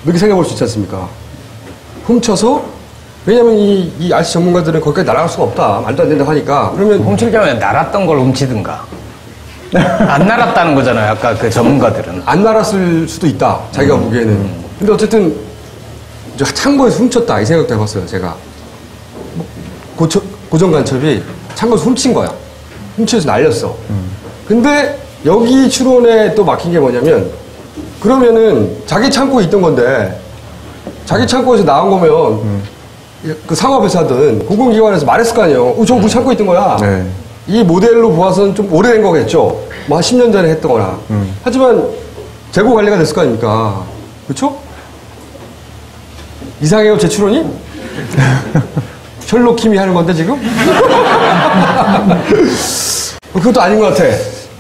A: 이렇게 생각해 볼 수 있지 않습니까? 훔쳐서 왜냐면 이 RC 전문가들은 거기까지 날아갈 수가 없다. 말도 안 된다고 하니까 그러면
B: 훔칠 경우에 날았던 걸 훔치든가. 안 날았다는 거잖아요. 아까 그 전문가들은.
A: 안 날았을 수도 있다. 자기가 보기에는. 근데 어쨌든 이제 창고에서 훔쳤다. 이 생각도 해봤어요. 제가. 고정 간첩이 창고에서 훔친 거야. 훔쳐서 날렸어. 근데 여기 추론에 또 막힌 게 뭐냐면 그러면은 자기 창고에 있던 건데 자기 창고에서 나온 거면 그 상업회사든 공공기관에서 말했을 거 아니에요. 저 우리 창고에 있던 거야.
C: 네.
A: 이 모델로 보아서는 좀 오래된 거겠죠. 뭐 한 10년 전에 했던 거나. 하지만 재고 관리가 됐을 거 아닙니까. 그렇죠? 이상해요, 제 추론이? 셜록 킴이 하는 건데 지금? 그것도 아닌 것 같아.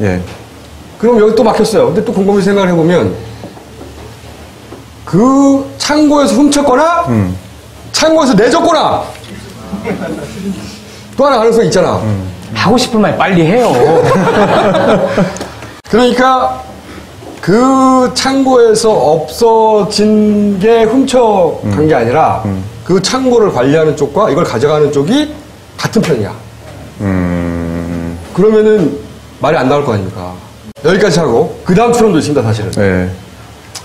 C: 예.
A: 그럼 여기 또 막혔어요. 근데 또 곰곰이 생각을 해보면 그 창고에서 훔쳤거나 창고에서 내줬거나 또 하나 가능성이 있잖아.
B: 하고 싶은 말 빨리 해요.
A: 그러니까 그 창고에서 없어진 게 훔쳐간 게 아니라 그 창고를 관리하는 쪽과 이걸 가져가는 쪽이 같은 편이야. 그러면은 말이 안 나올 거 아닙니까? 여기까지 하고 그 다음 추론도 있습니다, 사실은.
C: 네.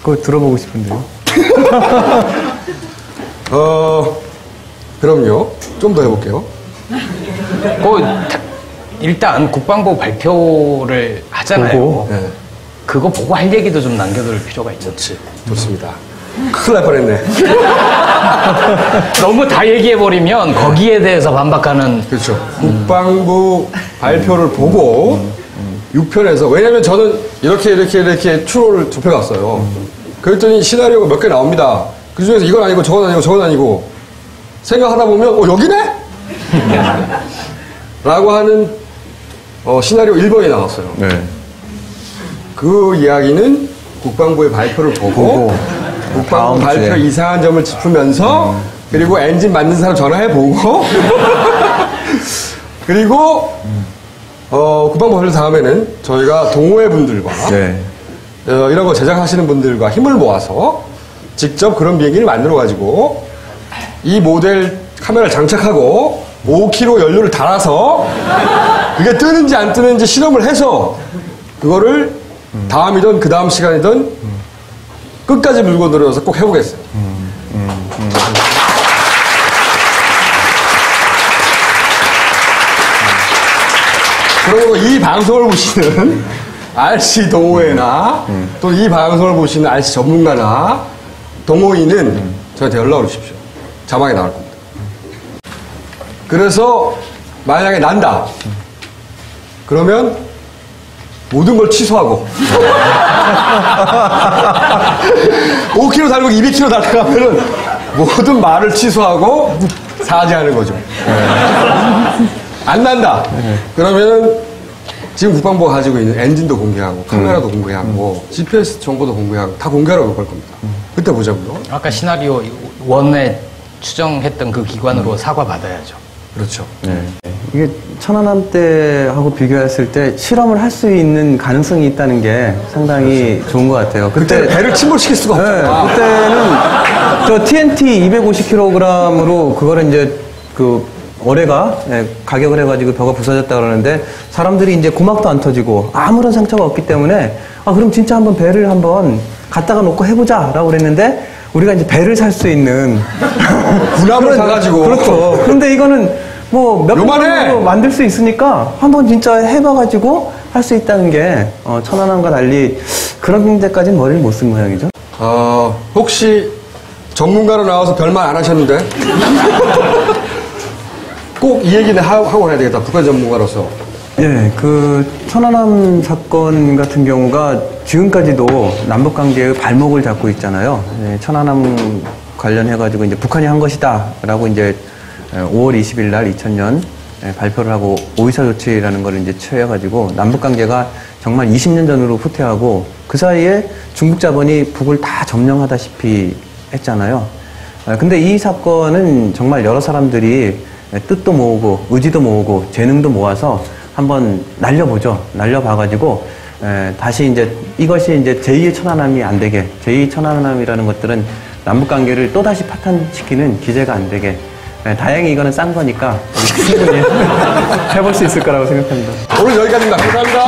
C: 그거 들어보고 싶은데요.
A: 그럼요. 좀 더 해볼게요.
B: 일단 국방부 발표를 하잖아요.
C: 보고.
A: 네.
B: 그거 보고 할 얘기도 좀 남겨둘 필요가 있죠.
A: 좋습니다. 큰일 날 뻔했네.
B: 너무 다 얘기해버리면 거기에 대해서 반박하는.
A: 그렇죠. 국방부 발표를 보고 6편에서 왜냐면 저는 이렇게 추론을 좁혀갔어요. 그랬더니 시나리오가 몇 개 나옵니다. 그 중에서 이건 아니고 저건 아니고 생각하다 보면 여기네? 라고 하는 시나리오 1번이 나왔어요.
C: 네.
A: 그 이야기는 국방부의 발표를 보고 국방부
C: 다음
A: 발표
C: 주에.
A: 이상한 점을 짚으면서 그리고 엔진 만든 사람 전화해보고 그리고 국방부 발표 다음에는 저희가 동호회 분들과
C: 네.
A: 이런 거 제작하시는 분들과 힘을 모아서 직접 그런 비행기를 만들어가지고 이 모델 카메라를 장착하고 5kg 연료를 달아서 그게 뜨는지 안 뜨는지 실험을 해서 그거를 다음이든 그 다음 시간이든 끝까지 물고 들어서 꼭 해보겠어요. 그리고 이 방송을 보시는 RC 동호회나 또 이 방송을 보시는 RC 전문가나 동호인은 저한테 연락을 주십시오. 자막에 나올 겁니다. 그래서 만약에 난다. 그러면 모든 걸 취소하고 5kg 달고 200kg 달려가면은 모든 말을 취소하고 사죄하는 거죠. 안 난다. 그러면은 지금 국방부가 가지고 있는 엔진도 공개하고 카메라도 공개하고 GPS 정보도 공개하고 다 공개하라고 그럴 겁니다. 그때 보자고요.
B: 아까 시나리오 1에 추정했던 그 기관으로 사과 받아야죠.
A: 그렇죠.
C: 네. 이게 천안함 때하고 비교했을 때 실험을 할 수 있는 가능성이 있다는 게 상당히 좋은 것 같아요.
A: 그때 배를 침몰시킬 수가 없잖아.
C: 네, 그때는 저 TNT 250kg으로 그거를 이제 그 어뢰가 가격을 해가지고 벼가 부서졌다 그러는데 사람들이 이제 고막도 안 터지고 아무런 상처가 없기 때문에 그럼 진짜 한번 배를 한번 갖다가 놓고 해보자라고 그랬는데 우리가 이제 배를 살 수 있는
A: 군함을 사가지고.
C: 그렇죠. 그런데 이거는 뭐 몇 번으로 만들 수 있으니까 한번 진짜 해봐가지고 할 수 있다는 게 천안함과 달리 그런 데까지는 머리를 못 쓴 모양이죠.
A: 혹시 전문가로 나와서 별말 안 하셨는데 꼭 이 얘기는 하고 해야 되겠다. 북한 전문가로서.
C: 예, 그 천안함 사건 같은 경우가 지금까지도 남북 관계의 발목을 잡고 있잖아요. 예, 천안함 관련해가지고 이제 북한이 한 것이다라고 이제 5월 20일 날 2000년 발표를 하고 오이사 조치라는 걸 이제 취해가지고 남북 관계가 정말 20년 전으로 후퇴하고 그 사이에 중국 자본이 북을 다 점령하다시피 했잖아요. 근데 이 사건은 정말 여러 사람들이 뜻도 모으고 의지도 모으고 재능도 모아서 한번 날려보죠. 날려봐가지고 다시 이제 이것이 이제 제2의 천안함이 안 되게 제2 천안함이라는 것들은 남북 관계를 또 다시 파탄시키는 기제가 안 되게 다행히 이거는 싼 거니까 충분히 해볼 수 있을 거라고 생각합니다.
A: 오늘 여기까지입니다. 감사합니다.